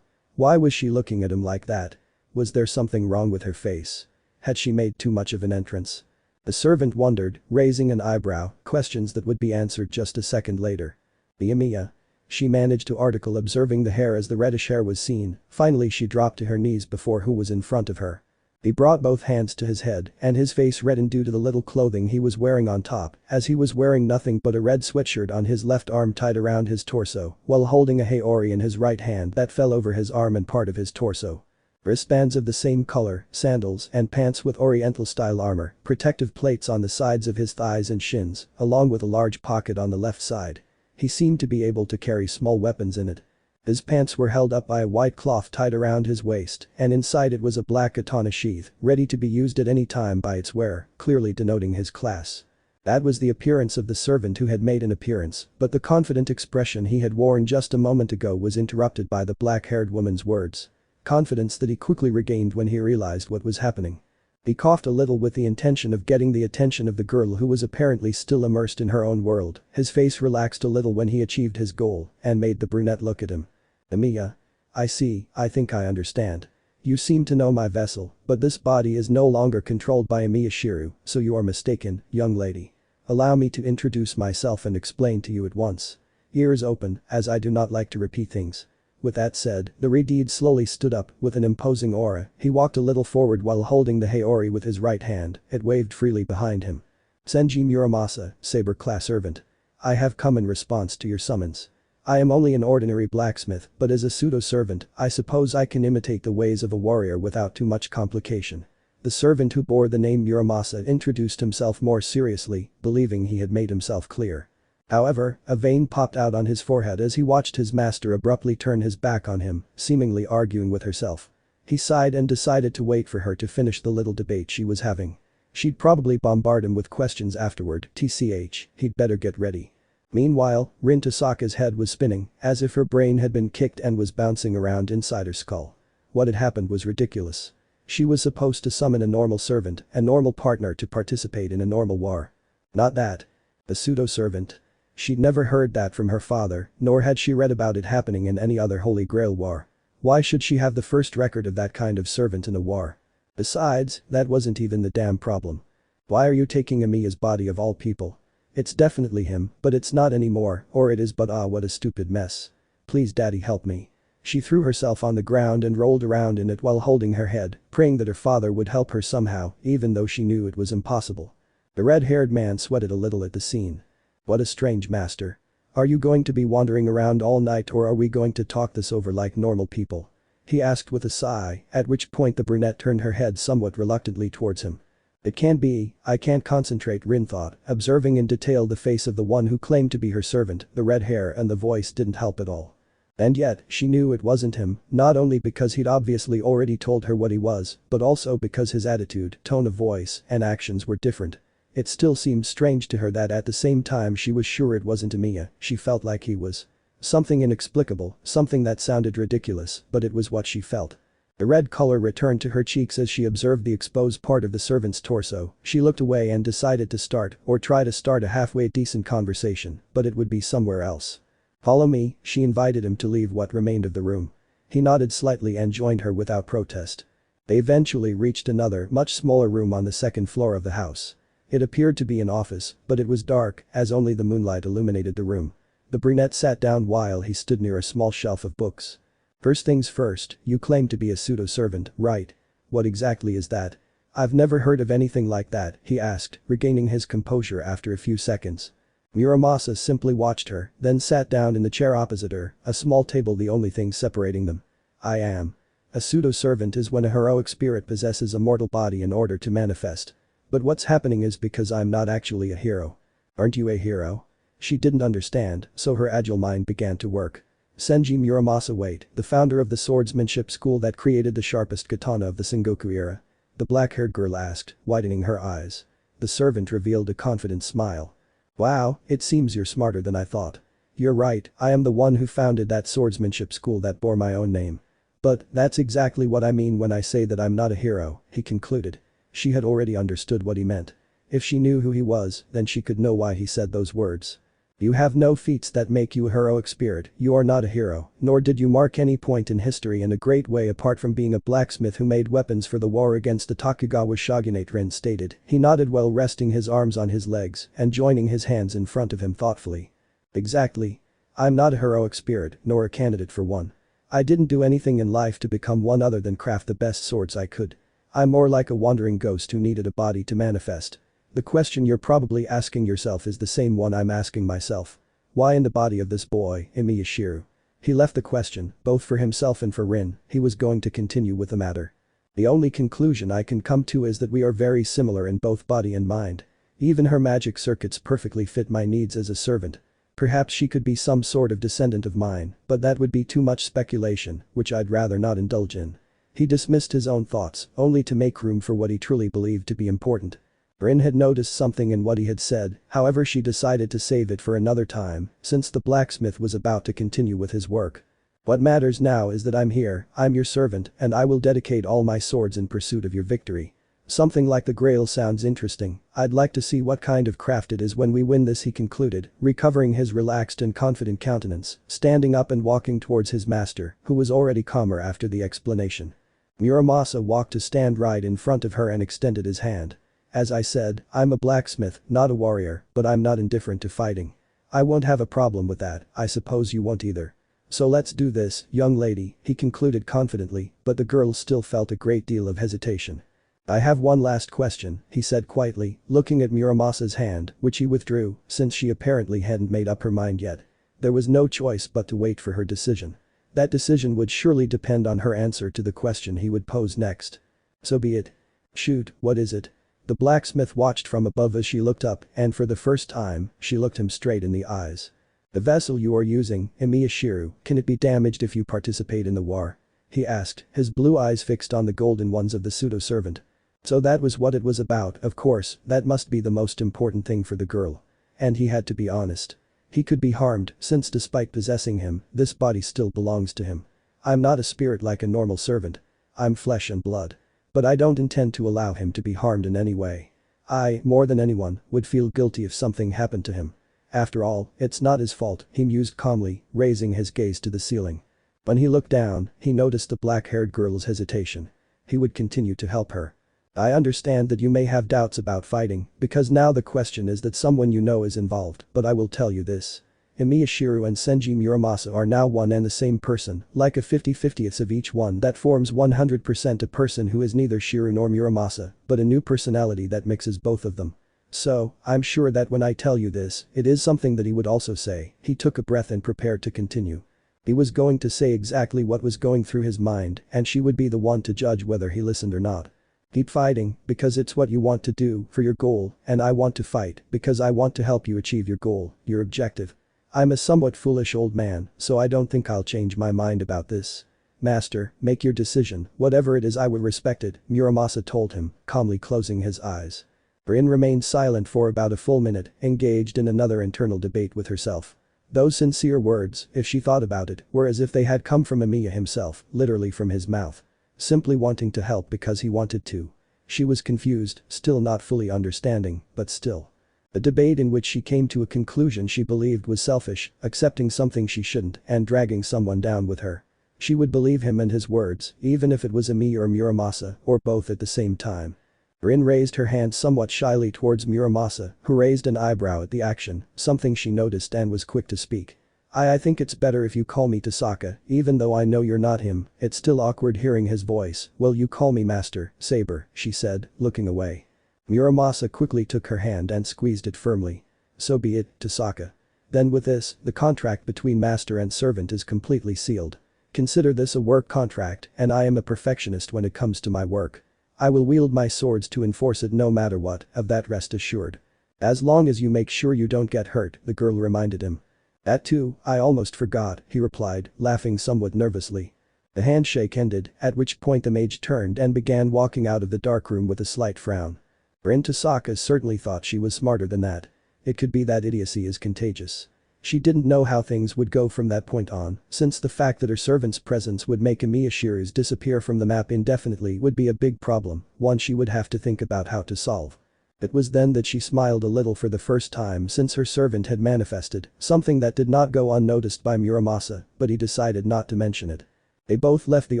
Why was she looking at him like that? Was there something wrong with her face? Had she made too much of an entrance? The servant wondered, raising an eyebrow, questions that would be answered just a second later. The Emiya? She managed to article, observing the hair as the reddish hair was seen. Finally she dropped to her knees before who was in front of her. He brought both hands to his head, and his face reddened due to the little clothing he was wearing on top, as he was wearing nothing but a red sweatshirt on his left arm tied around his torso, while holding a haori in his right hand that fell over his arm and part of his torso. Wristbands of the same color, sandals, and pants with oriental-style armor, protective plates on the sides of his thighs and shins, along with a large pocket on the left side. He seemed to be able to carry small weapons in it. His pants were held up by a white cloth tied around his waist, and inside it was a black katana sheath, ready to be used at any time by its wearer, clearly denoting his class. That was the appearance of the servant who had made an appearance, but the confident expression he had worn just a moment ago was interrupted by the black-haired woman's words. Confidence that he quickly regained when he realized what was happening. He coughed a little with the intention of getting the attention of the girl who was apparently still immersed in her own world. His face relaxed a little when he achieved his goal, and made the brunette look at him. Emiya. I see, I think I understand. You seem to know my vessel, but this body is no longer controlled by Emiya Shiru, so you are mistaken, young lady. Allow me to introduce myself and explain to you at once. Ears open, as I do not like to repeat things. With that said, the Redeed slowly stood up, with an imposing aura. He walked a little forward while holding the haori with his right hand. It waved freely behind him. Senji Muramasa, Saber-class servant. I have come in response to your summons. I am only an ordinary blacksmith, but as a pseudo-servant, I suppose I can imitate the ways of a warrior without too much complication. The servant who bore the name Muramasa introduced himself more seriously, believing he had made himself clear. However, a vein popped out on his forehead as he watched his master abruptly turn his back on him, seemingly arguing with herself. He sighed and decided to wait for her to finish the little debate she was having. She'd probably bombard him with questions afterward, tch, he'd better get ready. Meanwhile, Rin Tosaka's head was spinning, as if her brain had been kicked and was bouncing around inside her skull. What had happened was ridiculous. She was supposed to summon a normal servant, a normal partner to participate in a normal war. Not that. The pseudo-servant. She'd never heard that from her father, nor had she read about it happening in any other Holy Grail war. Why should she have the first record of that kind of servant in a war? Besides, that wasn't even the damn problem. Why are you taking Emiya's body of all people? It's definitely him, but it's not anymore, or it is, but ah, what a stupid mess. Please daddy, help me. She threw herself on the ground and rolled around in it while holding her head, praying that her father would help her somehow, even though she knew it was impossible. The red-haired man sweated a little at the scene. What a strange master. Are you going to be wandering around all night, or are we going to talk this over like normal people? He asked with a sigh, at which point the brunette turned her head somewhat reluctantly towards him. It can't be, I can't concentrate, Rin thought, observing in detail the face of the one who claimed to be her servant. The red hair and the voice didn't help at all. And yet, she knew it wasn't him, not only because he'd obviously already told her what he was, but also because his attitude, tone of voice, and actions were different. It still seemed strange to her that at the same time she was sure it wasn't Emiya, she felt like he was. Something inexplicable, something that sounded ridiculous, but it was what she felt. The red color returned to her cheeks as she observed the exposed part of the servant's torso. She looked away and decided to start, or try to start, a halfway decent conversation, but it would be somewhere else. Follow me, she invited him to leave what remained of the room. He nodded slightly and joined her without protest. They eventually reached another, much smaller room on the second floor of the house. It appeared to be an office, but it was dark, as only the moonlight illuminated the room. The brunette sat down while he stood near a small shelf of books. First things first, you claim to be a pseudo-servant, right? What exactly is that? I've never heard of anything like that, he asked, regaining his composure after a few seconds. Muramasa simply watched her, then sat down in the chair opposite her, a small table the only thing separating them. I am. A pseudo-servant is when a heroic spirit possesses a mortal body in order to manifest. But what's happening is because I'm not actually a hero. Aren't you a hero? She didn't understand, so her agile mind began to work. Senji Muramasa, wait, the founder of the swordsmanship school that created the sharpest katana of the Sengoku era? The black-haired girl asked, widening her eyes. The servant revealed a confident smile. Wow, it seems you're smarter than I thought. You're right, I am the one who founded that swordsmanship school that bore my own name. But that's exactly what I mean when I say that I'm not a hero, he concluded. She had already understood what he meant. If she knew who he was, then she could know why he said those words. You have no feats that make you a heroic spirit, you are not a hero, nor did you mark any point in history in a great way apart from being a blacksmith who made weapons for the war against the Tokugawa shogunate, Rin stated. He nodded while resting his arms on his legs and joining his hands in front of him thoughtfully. Exactly. I'm not a heroic spirit, nor a candidate for one. I didn't do anything in life to become one other than craft the best swords I could. I'm more like a wandering ghost who needed a body to manifest. The question you're probably asking yourself is the same one I'm asking myself. Why in the body of this boy, Imiyashiru? He left the question, both for himself and for Rin, he was going to continue with the matter. The only conclusion I can come to is that we are very similar in both body and mind. Even her magic circuits perfectly fit my needs as a servant. Perhaps she could be some sort of descendant of mine, but that would be too much speculation, which I'd rather not indulge in. He dismissed his own thoughts, only to make room for what he truly believed to be important. Rin had noticed something in what he had said, however she decided to save it for another time, since the blacksmith was about to continue with his work. What matters now is that I'm here, I'm your servant, and I will dedicate all my swords in pursuit of your victory. Something like the Grail sounds interesting, I'd like to see what kind of craft it is when we win this, he concluded, recovering his relaxed and confident countenance, standing up and walking towards his master, who was already calmer after the explanation. Muramasa walked to stand right in front of her and extended his hand. As I said, I'm a blacksmith, not a warrior, but I'm not indifferent to fighting. I won't have a problem with that, I suppose you won't either. So let's do this, young lady, he concluded confidently, but the girl still felt a great deal of hesitation. I have one last question, he said quietly, looking at Muramasa's hand, which he withdrew, since she apparently hadn't made up her mind yet. There was no choice but to wait for her decision. That decision would surely depend on her answer to the question he would pose next. So be it. Shoot, what is it? The blacksmith watched from above as she looked up, and for the first time, she looked him straight in the eyes. The vessel you are using, Imiyashiru, can it be damaged if you participate in the war? He asked, his blue eyes fixed on the golden ones of the pseudo-servant. So that was what it was about, of course, that must be the most important thing for the girl. And he had to be honest. He could be harmed, since despite possessing him, this body still belongs to him. I'm not a spirit like a normal servant. I'm flesh and blood. But I don't intend to allow him to be harmed in any way. I, more than anyone, would feel guilty if something happened to him. After all, it's not his fault, he mused calmly, raising his gaze to the ceiling. When he looked down, he noticed the black-haired girl's hesitation. He would continue to help her. I understand that you may have doubts about fighting, because now the question is that someone you know is involved, but I will tell you this. Imiyashiru and Senji Muramasa are now one and the same person, like a 50-50ths of each one that forms 100% a person who is neither Shiru nor Muramasa, but a new personality that mixes both of them. So, I'm sure that when I tell you this, it is something that he would also say. He took a breath and prepared to continue. He was going to say exactly what was going through his mind, and she would be the one to judge whether he listened or not. Keep fighting, because it's what you want to do, for your goal, and I want to fight, because I want to help you achieve your goal, your objective. I'm a somewhat foolish old man, so I don't think I'll change my mind about this. Master, make your decision, whatever it is I will respect it, Muramasa told him, calmly closing his eyes. Rin remained silent for about a full minute, engaged in another internal debate with herself. Those sincere words, if she thought about it, were as if they had come from Emiya himself, literally from his mouth. Simply wanting to help because he wanted to. She was confused, still not fully understanding, but still. A debate in which she came to a conclusion she believed was selfish, accepting something she shouldn't, and dragging someone down with her. She would believe him and his words, even if it was Emiya or Muramasa, or both at the same time. Rin raised her hand somewhat shyly towards Muramasa, who raised an eyebrow at the action, something she noticed and was quick to speak. I think it's better if you call me Tasaka, even though I know you're not him, it's still awkward hearing his voice. Will you call me Master Saber, she said, looking away. Muramasa quickly took her hand and squeezed it firmly. So be it, Tasaka. Then with this, the contract between master and servant is completely sealed. Consider this a work contract, and I am a perfectionist when it comes to my work. I will wield my swords to enforce it no matter what, of that rest assured. As long as you make sure you don't get hurt, the girl reminded him. That too, I almost forgot, he replied, laughing somewhat nervously. The handshake ended, at which point the mage turned and began walking out of the dark room with a slight frown. Rin Tasaka certainly thought she was smarter than that. It could be that idiocy is contagious. She didn't know how things would go from that point on, since the fact that her servant's presence would make Amiyashiras disappear from the map indefinitely would be a big problem, one she would have to think about how to solve. It was then that she smiled a little for the first time since her servant had manifested, something that did not go unnoticed by Muramasa, but he decided not to mention it. They both left the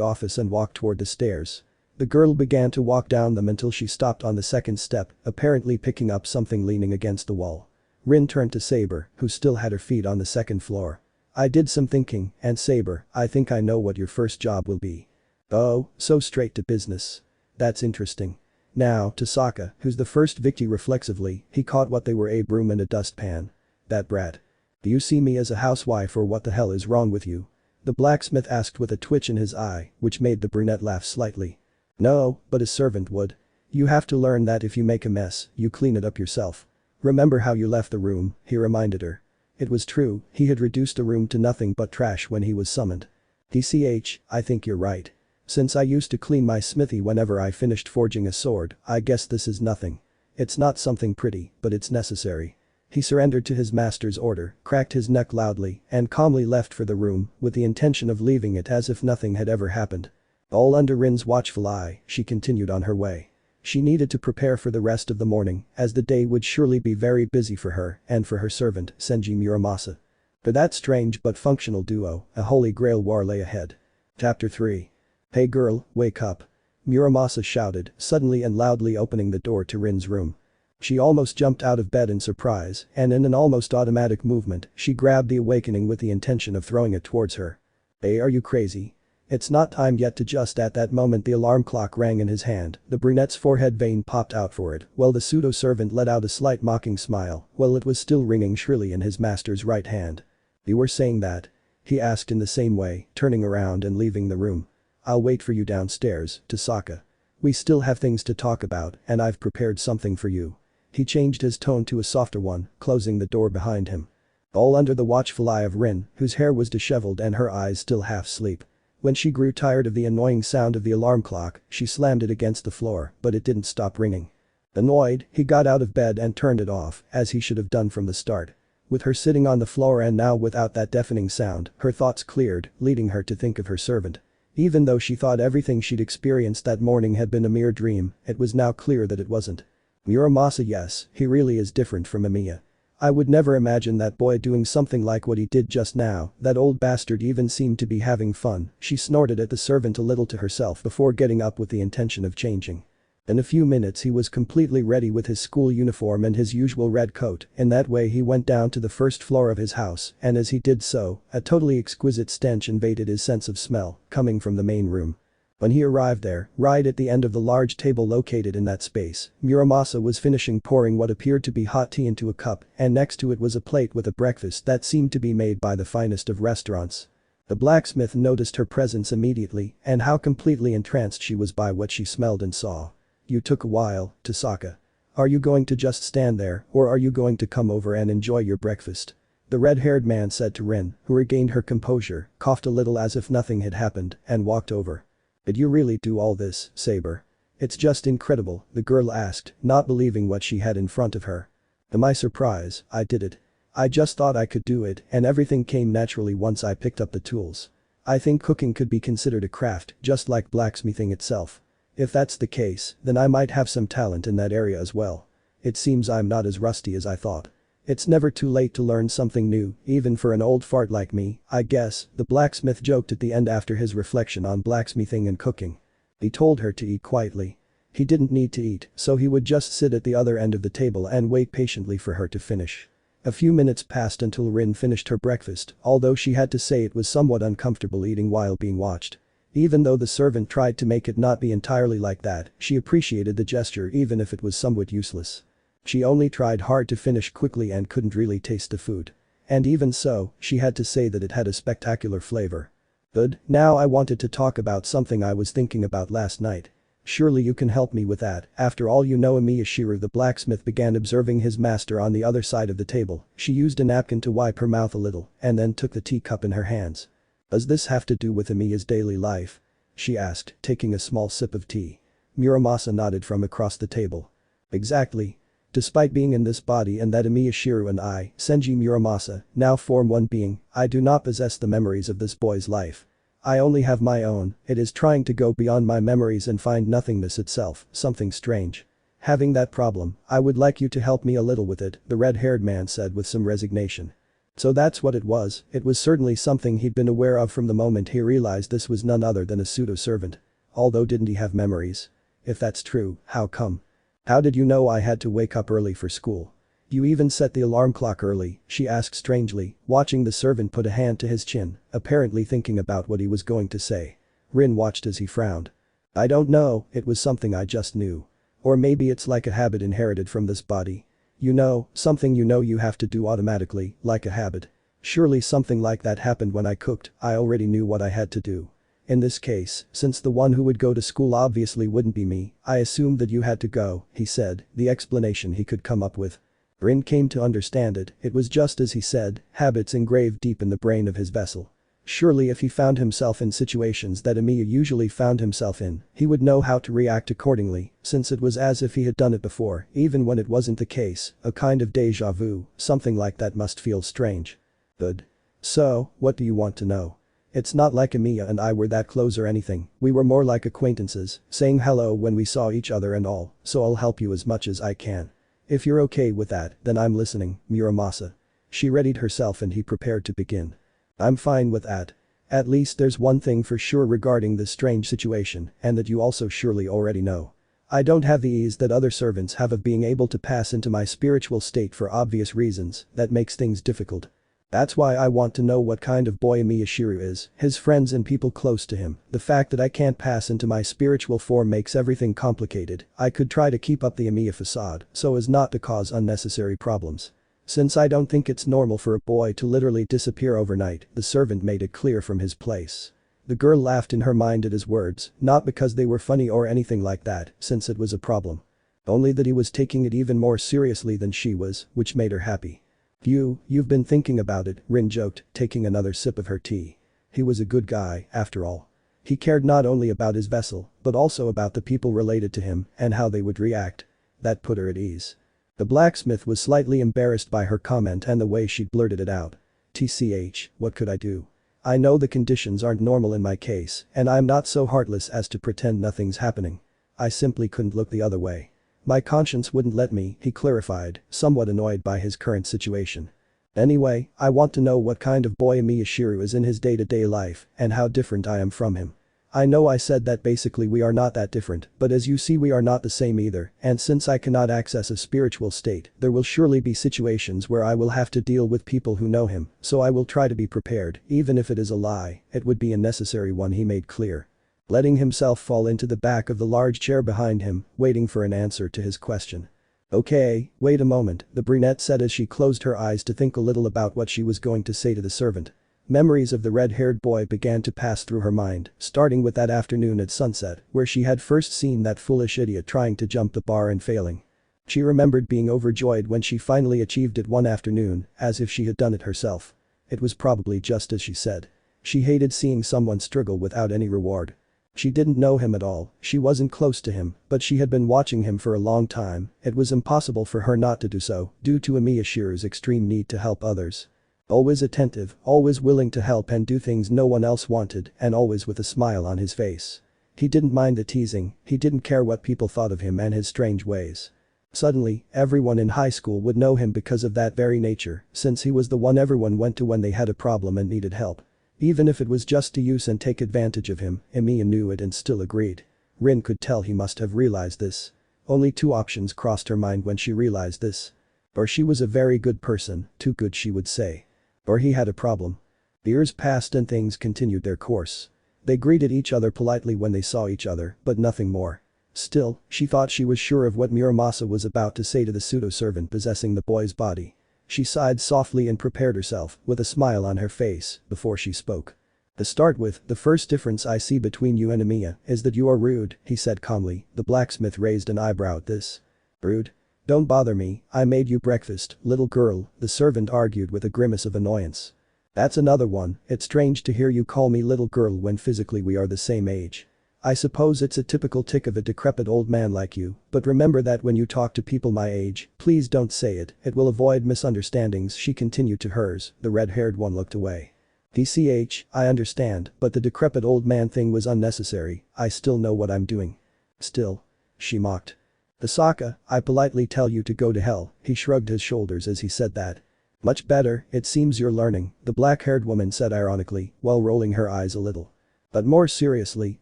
office and walked toward the stairs. The girl began to walk down them until she stopped on the second step, apparently picking up something leaning against the wall. Rin turned to Saber, who still had her feet on the second floor. I did some thinking, and Saber, I think I know what your first job will be. Oh, so straight to business. That's interesting. Now, Tasaka, who's the first victim reflexively, he caught what they were, a broom and a dustpan. That brat. Do you see me as a housewife or what the hell is wrong with you? The blacksmith asked with a twitch in his eye, which made the brunette laugh slightly. No, but a servant would. You have to learn that if you make a mess, you clean it up yourself. Remember how you left the room, he reminded her. It was true, he had reduced the room to nothing but trash when he was summoned. I think you're right. Since I used to clean my smithy whenever I finished forging a sword, I guess this is nothing. It's not something pretty, but it's necessary. He surrendered to his master's order, cracked his neck loudly, and calmly left for the room, with the intention of leaving it as if nothing had ever happened. All under Rin's watchful eye, she continued on her way. She needed to prepare for the rest of the morning, as the day would surely be very busy for her and for her servant, Senji Muramasa. For that strange but functional duo, a holy grail war lay ahead. Chapter 3. Hey girl, wake up. Muramasa shouted, suddenly and loudly opening the door to Rin's room. She almost jumped out of bed in surprise, and in an almost automatic movement, she grabbed the awakening with the intention of throwing it towards her. Hey, are you crazy? It's not time yet to. Just at that moment the alarm clock rang in his hand, the brunette's forehead vein popped out for it, while the pseudo-servant let out a slight mocking smile, while it was still ringing shrilly in his master's right hand. You were saying that? He asked in the same way, turning around and leaving the room. I'll wait for you downstairs, Tasaka. We still have things to talk about, and I've prepared something for you. He changed his tone to a softer one, closing the door behind him. All under the watchful eye of Rin, whose hair was disheveled and her eyes still half asleep. When she grew tired of the annoying sound of the alarm clock, she slammed it against the floor, but it didn't stop ringing. Annoyed, he got out of bed and turned it off, as he should have done from the start. With her sitting on the floor and now without that deafening sound, her thoughts cleared, leading her to think of her servant. Even though she thought everything she'd experienced that morning had been a mere dream, it was now clear that it wasn't. Muramasa, yes, he really is different from Amiya. I would never imagine that boy doing something like what he did just now, that old bastard even seemed to be having fun. She snorted at the servant a little to herself before getting up with the intention of changing. In a few minutes he was completely ready with his school uniform and his usual red coat. In that way he went down to the first floor of his house, and as he did so, a totally exquisite stench invaded his sense of smell, coming from the main room. When he arrived there, right at the end of the large table located in that space, Muramasa was finishing pouring what appeared to be hot tea into a cup, and next to it was a plate with a breakfast that seemed to be made by the finest of restaurants. The blacksmith noticed her presence immediately and how completely entranced she was by what she smelled and saw. You took a while, Tasaka. Are you going to just stand there, or are you going to come over and enjoy your breakfast? The red-haired man said to Rin, who regained her composure, coughed a little as if nothing had happened, and walked over. Did you really do all this, Saber? It's just incredible, the girl asked, not believing what she had in front of her. To my surprise, I did it. I just thought I could do it, and everything came naturally once I picked up the tools. I think cooking could be considered a craft, just like blacksmithing itself. If that's the case, then I might have some talent in that area as well. It seems I'm not as rusty as I thought. It's never too late to learn something new, even for an old fart like me, I guess, the blacksmith joked at the end after his reflection on blacksmithing and cooking. He told her to eat quietly. He didn't need to eat, so he would just sit at the other end of the table and wait patiently for her to finish. A few minutes passed until Rin finished her breakfast, although she had to say it was somewhat uncomfortable eating while being watched. Even though the servant tried to make it not be entirely like that, she appreciated the gesture even if it was somewhat useless. She only tried hard to finish quickly and couldn't really taste the food. And even so, she had to say that it had a spectacular flavor. Good, now I wanted to talk about something I was thinking about last night. Surely you can help me with that, after all you know. Miyashiro the blacksmith began observing his master on the other side of the table. She used a napkin to wipe her mouth a little and then took the teacup in her hands. Does this have to do with Amiya's daily life? She asked, taking a small sip of tea. Muramasa nodded from across the table. Exactly. Despite being in this body and that Miyashiro and I, Senji Muramasa, now form one being, I do not possess the memories of this boy's life. I only have my own. It is trying to go beyond my memories and find nothingness itself, something strange. Having that problem, I would like you to help me a little with it, the red-haired man said with some resignation. So that's what it was certainly something he'd been aware of from the moment he realized this was none other than a pseudo-servant. Although didn't he have memories? If that's true, how come? How did you know I had to wake up early for school? You even set the alarm clock early, she asked strangely, watching the servant put a hand to his chin, apparently thinking about what he was going to say. Rin watched as he frowned. I don't know, it was something I just knew. Or maybe it's like a habit inherited from this body. You know, something you know you have to do automatically, like a habit. Surely something like that happened when I cooked, I already knew what I had to do. In this case, since the one who would go to school obviously wouldn't be me, I assumed that you had to go, he said, the explanation he could come up with. Rin came to understand it was just as he said, habits engraved deep in the brain of his vessel. Surely if he found himself in situations that Amiya usually found himself in, he would know how to react accordingly, since it was as if he had done it before, even when it wasn't the case, a kind of deja vu, something like that must feel strange. Good. So, what do you want to know? It's not like Amiya and I were that close or anything, we were more like acquaintances, saying hello when we saw each other and all, so I'll help you as much as I can. If you're okay with that, then I'm listening, Muramasa. She readied herself and he prepared to begin. I'm fine with that. At least there's one thing for sure regarding this strange situation, and that you also surely already know. I don't have the ease that other servants have of being able to pass into my spiritual state for obvious reasons, that makes things difficult. That's why I want to know what kind of boy Miyashiro is, his friends and people close to him. The fact that I can't pass into my spiritual form makes everything complicated. I could try to keep up the Amiya facade so as not to cause unnecessary problems. Since I don't think it's normal for a boy to literally disappear overnight, the servant made it clear from his place. The girl laughed in her mind at his words, not because they were funny or anything like that, since it was a problem. Only that he was taking it even more seriously than she was, which made her happy. You've been thinking about it, Rin joked, taking another sip of her tea. He was a good guy, after all. He cared not only about his vessel, but also about the people related to him and how they would react. That put her at ease. The blacksmith was slightly embarrassed by her comment and the way she'd blurted it out. TCH, what could I do? I know the conditions aren't normal in my case, and I'm not so heartless as to pretend nothing's happening. I simply couldn't look the other way. My conscience wouldn't let me, he clarified, somewhat annoyed by his current situation. Anyway, I want to know what kind of boy Miyashiro is in his day-to-day life and how different I am from him. I know I said that basically we are not that different, but as you see we are not the same either, and since I cannot access a spiritual state, there will surely be situations where I will have to deal with people who know him, so I will try to be prepared, even if it is a lie, it would be a necessary one, he made clear. Letting himself fall into the back of the large chair behind him, waiting for an answer to his question. Okay, wait a moment, the brunette said as she closed her eyes to think a little about what she was going to say to the servant. Memories of the red-haired boy began to pass through her mind, starting with that afternoon at sunset, where she had first seen that foolish idiot trying to jump the bar and failing. She remembered being overjoyed when she finally achieved it one afternoon, as if she had done it herself. It was probably just as she said. She hated seeing someone struggle without any reward. She didn't know him at all, she wasn't close to him, but she had been watching him for a long time, it was impossible for her not to do so, due to Miyashiro's extreme need to help others. Always attentive, always willing to help and do things no one else wanted, and always with a smile on his face. He didn't mind the teasing, he didn't care what people thought of him and his strange ways. Suddenly, everyone in high school would know him because of that very nature, since he was the one everyone went to when they had a problem and needed help. Even if it was just to use and take advantage of him, Emiya knew it and still agreed. Rin could tell he must have realized this. Only two options crossed her mind when she realized this. Or she was a very good person, too good she would say. Or he had a problem. Years passed and things continued their course. They greeted each other politely when they saw each other, but nothing more. Still, she thought she was sure of what Muramasa was about to say to the pseudo-servant possessing the boy's body. She sighed softly and prepared herself, with a smile on her face, before she spoke. To start with, the first difference I see between you and Emiya is that you are rude, he said calmly. The blacksmith raised an eyebrow at this. Rude? Don't bother me, I made you breakfast, little girl, the servant argued with a grimace of annoyance. That's another one, it's strange to hear you call me little girl when physically we are the same age. I suppose it's a typical tick of a decrepit old man like you, but remember that when you talk to people my age, please don't say it, it will avoid misunderstandings, she continued to hers. The red-haired one looked away. DCH, I understand, but the decrepit old man thing was unnecessary, I still know what I'm doing. Still. She mocked. Asaka, I politely tell you to go to hell, he shrugged his shoulders as he said that. Much better, it seems you're learning, the black-haired woman said ironically, while rolling her eyes a little. But more seriously,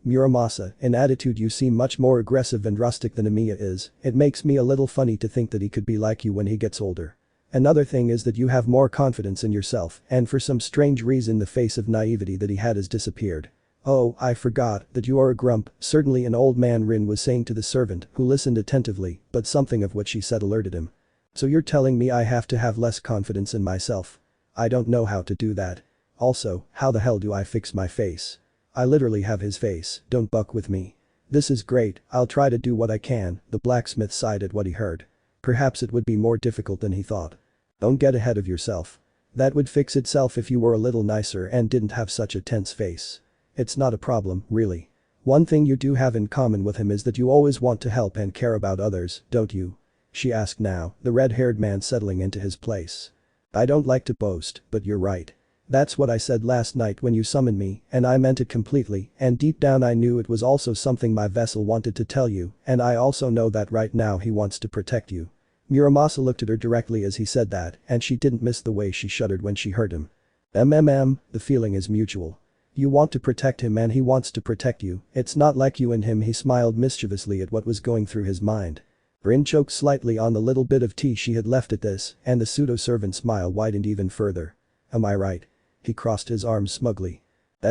Muramasa, in attitude you seem much more aggressive and rustic than Emiya is, it makes me a little funny to think that he could be like you when he gets older. Another thing is that you have more confidence in yourself and for some strange reason the face of naivety that he had has disappeared. Oh, I forgot that you are a grump, certainly an old man Rin was saying to the servant who listened attentively, but something of what she said alerted him. So you're telling me I have to have less confidence in myself? I don't know how to do that. Also, how the hell do I fix my face? I literally have his face, don't buck with me. This is great, I'll try to do what I can, the blacksmith sighed at what he heard. Perhaps it would be more difficult than he thought. Don't get ahead of yourself. That would fix itself if you were a little nicer and didn't have such a tense face. It's not a problem, really. One thing you do have in common with him is that you always want to help and care about others, don't you? She asked now, the red-haired man settling into his place. I don't like to boast, but you're right. That's what I said last night when you summoned me, and I meant it completely, and deep down I knew it was also something my vessel wanted to tell you, and I also know that right now he wants to protect you. Muramasa looked at her directly as he said that, and she didn't miss the way she shuddered when she heard him. The feeling is mutual. You want to protect him and he wants to protect you, it's not like you and him, he smiled mischievously at what was going through his mind. Rin choked slightly on the little bit of tea she had left at this, and the pseudo-servant's smile widened even further. Am I right? He crossed his arms smugly.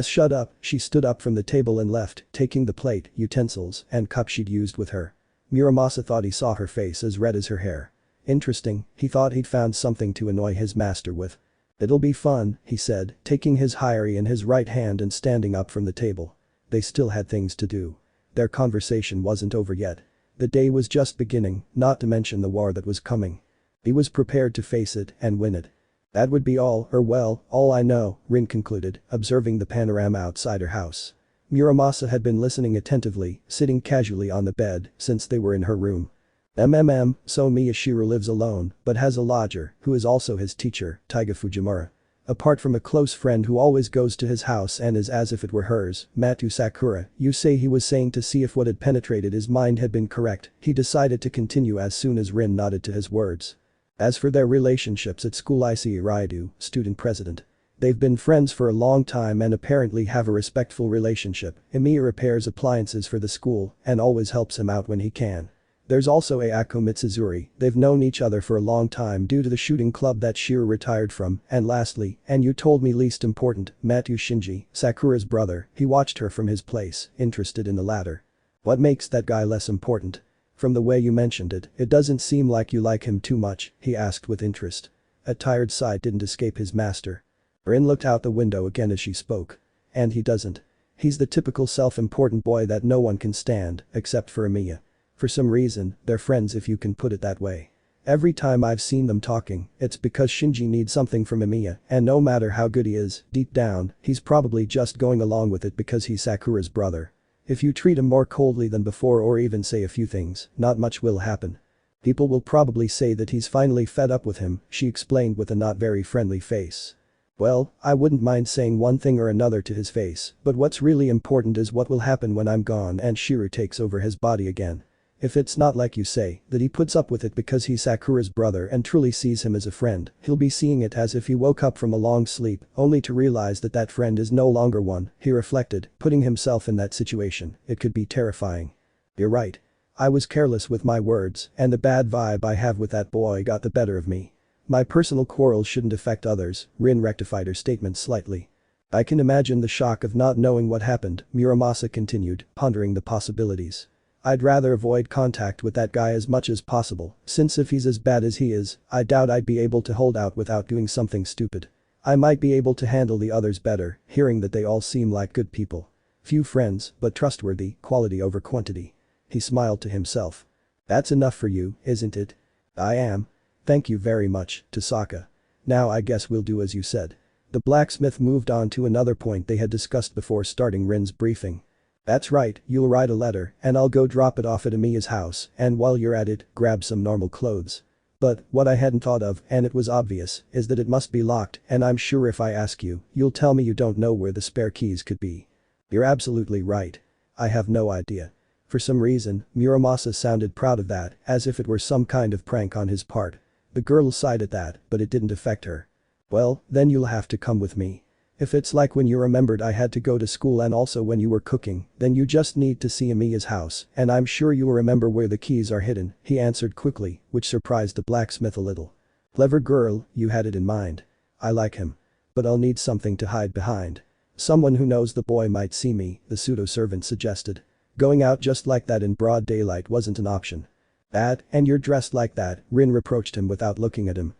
Shut up, she stood up from the table and left, taking the plate, utensils, and cup she'd used with her. Muramasa thought he saw her face as red as her hair. Interesting, he thought he'd found something to annoy his master with. It'll be fun, he said, taking his hyeri in his right hand and standing up from the table. They still had things to do. Their conversation wasn't over yet. The day was just beginning, not to mention the war that was coming. He was prepared to face it and win it. That would be all, or well, all I know, Rin concluded, observing the panorama outside her house. Muramasa had been listening attentively, sitting casually on the bed, since they were in her room. So Miyashiro lives alone, but has a lodger, who is also his teacher, Taiga Fujimura. Apart from a close friend who always goes to his house and is as if it were hers, Matu Sakura, you say he was saying to see if what had penetrated his mind had been correct, he decided to continue as soon as Rin nodded to his words. As for their relationships at school, I see Raidu, student president. They've been friends for a long time and apparently have a respectful relationship. Emiya repairs appliances for the school and always helps him out when he can. There's also Ayako Mitsuzuri, they've known each other for a long time due to the shooting club that Shiro retired from, and lastly, and you told me least important, Matu Shinji, Sakura's brother, he watched her from his place, interested in the latter. What makes that guy less important? From the way you mentioned it, it doesn't seem like you like him too much, he asked with interest. A tired sigh didn't escape his master. Rin looked out the window again as she spoke. And he doesn't. He's the typical self-important boy that no one can stand, except for Emiya. For some reason, they're friends if you can put it that way. Every time I've seen them talking, it's because Shinji needs something from Emiya, and no matter how good he is, deep down, he's probably just going along with it because he's Sakura's brother. If you treat him more coldly than before or even say a few things, not much will happen. People will probably say that he's finally fed up with him, she explained with a not very friendly face. Well, I wouldn't mind saying one thing or another to his face, but what's really important is what will happen when I'm gone and Shiro takes over his body again. If it's not like you say, that he puts up with it because he's Sakura's brother and truly sees him as a friend, he'll be seeing it as if he woke up from a long sleep, only to realize that that friend is no longer one, he reflected, putting himself in that situation, it could be terrifying. You're right. I was careless with my words, and the bad vibe I have with that boy got the better of me. My personal quarrels shouldn't affect others, Rin rectified her statement slightly. I can imagine the shock of not knowing what happened, Muramasa continued, pondering the possibilities. I'd rather avoid contact with that guy as much as possible, since if he's as bad as he is, I doubt I'd be able to hold out without doing something stupid. I might be able to handle the others better, hearing that they all seem like good people. Few friends, but trustworthy, quality over quantity. He smiled to himself. That's enough for you, isn't it? I am. Thank you very much, Tasaka. Now I guess we'll do as you said. The blacksmith moved on to another point they had discussed before starting Rin's briefing. That's right, you'll write a letter, and I'll go drop it off at Amiya's house, and while you're at it, grab some normal clothes. But, what I hadn't thought of, and it was obvious, is that it must be locked, and I'm sure if I ask you, you'll tell me you don't know where the spare keys could be. You're absolutely right. I have no idea. For some reason, Muramasa sounded proud of that, as if it were some kind of prank on his part. The girl sighed at that, but it didn't affect her. Well, then you'll have to come with me. If it's like when you remembered I had to go to school and also when you were cooking, then you just need to see Amiya's house, and I'm sure you'll remember where the keys are hidden, he answered quickly, which surprised the blacksmith a little. Clever girl, you had it in mind. I like him. But I'll need something to hide behind. Someone who knows the boy might see me, the pseudo-servant suggested. Going out just like that in broad daylight wasn't an option. That, and you're dressed like that, Rin reproached him without looking at him.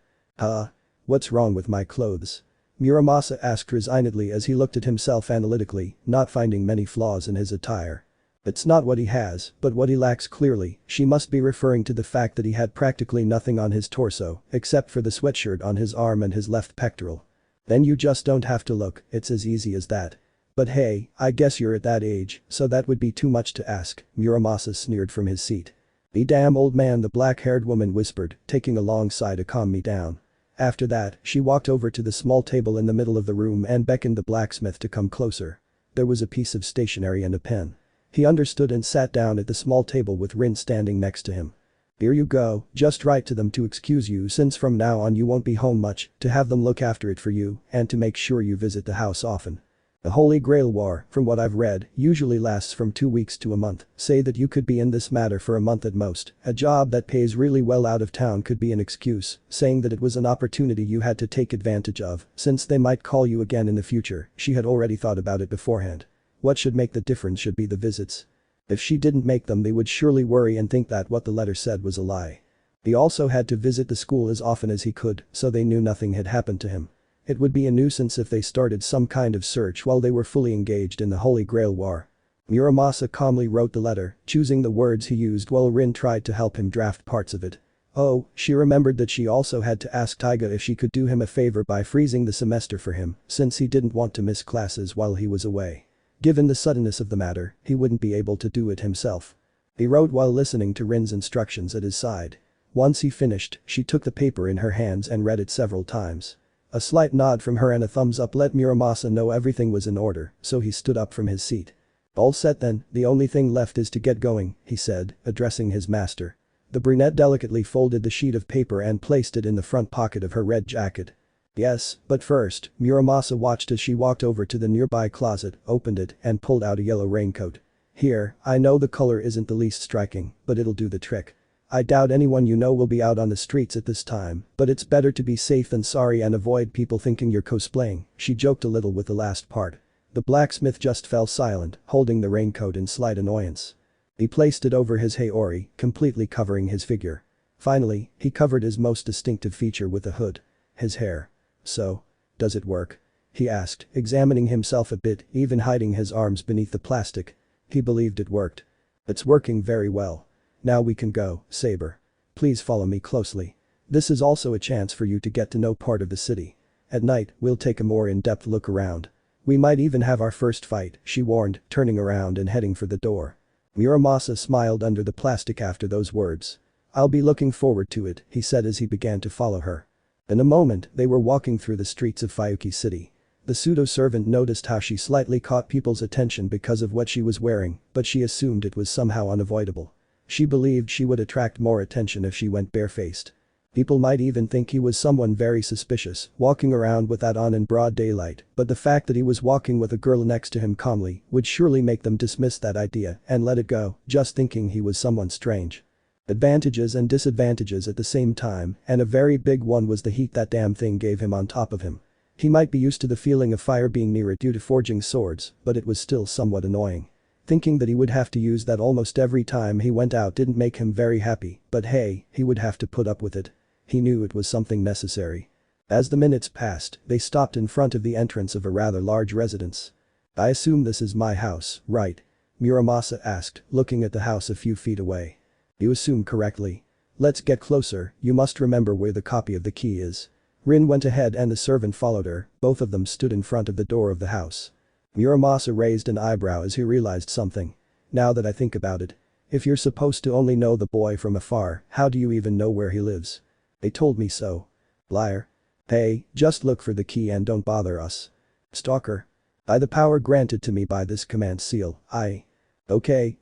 What's wrong with my clothes? Muramasa asked resignedly as he looked at himself analytically, not finding many flaws in his attire. It's not what he has, but what he lacks clearly, she must be referring to the fact that he had practically nothing on his torso, except for the sweatshirt on his arm and his left pectoral. Then you just don't have to look, it's as easy as that. But hey, I guess you're at that age, so that would be too much to ask, Muramasa sneered from his seat. Be damn old man, the black-haired woman whispered, taking a long sigh to calm me down. After that, she walked over to the small table in the middle of the room and beckoned the blacksmith to come closer. There was a piece of stationery and a pen. He understood and sat down at the small table with Rin standing next to him. Here you go, just write to them to excuse you since from now on you won't be home much, to have them look after it for you, and to make sure you visit the house often. The Holy Grail War, from what I've read, usually lasts from 2 weeks to a month. Say that you could be in this matter for a month at most. A job that pays really well out of town could be an excuse, saying that it was an opportunity you had to take advantage of, since they might call you again in the future. She had already thought about it beforehand. What should make the difference should be the visits. If she didn't make them, they would surely worry and think that what the letter said was a lie. He also had to visit the school as often as he could, so they knew nothing had happened to him. It would be a nuisance if they started some kind of search while they were fully engaged in the Holy Grail War. Muramasa calmly wrote the letter, choosing the words he used while Rin tried to help him draft parts of it. Oh, she remembered that she also had to ask Taiga if she could do him a favor by freezing the semester for him, since he didn't want to miss classes while he was away. Given the suddenness of the matter, he wouldn't be able to do it himself. He wrote while listening to Rin's instructions at his side. Once he finished, she took the paper in her hands and read it several times. A slight nod from her and a thumbs up let Muramasa know everything was in order, so he stood up from his seat. All set then, the only thing left is to get going, he said, addressing his master. The brunette delicately folded the sheet of paper and placed it in the front pocket of her red jacket. Yes, but first, Muramasa watched as she walked over to the nearby closet, opened it, and pulled out a yellow raincoat. Here, I know the color isn't the least striking, but it'll do the trick. I doubt anyone you know will be out on the streets at this time, but it's better to be safe than sorry and avoid people thinking you're cosplaying, she joked a little with the last part. The blacksmith just fell silent, holding the raincoat in slight annoyance. He placed it over his haori, completely covering his figure. Finally, he covered his most distinctive feature with a hood. His hair. So, does it work? He asked, examining himself a bit, even hiding his arms beneath the plastic. He believed it worked. It's working very well. Now we can go, Saber. Please follow me closely. This is also a chance for you to get to know part of the city. At night, we'll take a more in-depth look around. We might even have our first fight, she warned, turning around and heading for the door. Muramasa smiled under the plastic after those words. I'll be looking forward to it, he said as he began to follow her. In a moment, they were walking through the streets of Fuyuki City. The pseudo-servant noticed how she slightly caught people's attention because of what she was wearing, but she assumed it was somehow unavoidable. She believed she would attract more attention if she went barefaced. People might even think he was someone very suspicious, walking around with that on in broad daylight, but the fact that he was walking with a girl next to him calmly would surely make them dismiss that idea and let it go, just thinking he was someone strange. Advantages and disadvantages at the same time, and a very big one was the heat that damn thing gave him on top of him. He might be used to the feeling of fire being near it due to forging swords, but it was still somewhat annoying. Thinking that he would have to use that almost every time he went out didn't make him very happy, but hey, he would have to put up with it. He knew it was something necessary. As the minutes passed, they stopped in front of the entrance of a rather large residence. "I assume this is my house, right?" Muramasa asked, looking at the house a few feet away. "You assume correctly. Let's get closer, you must remember where the copy of the key is." Rin went ahead and the servant followed her, both of them stood in front of the door of the house. Muramasa raised an eyebrow as he realized something. "Now that I think about it. If you're supposed to only know the boy from afar, how do you even know where he lives?" "They told me so." "Liar." "Hey, just look for the key and don't bother us." "Stalker." "By the power granted to me by this command seal, I." Okay,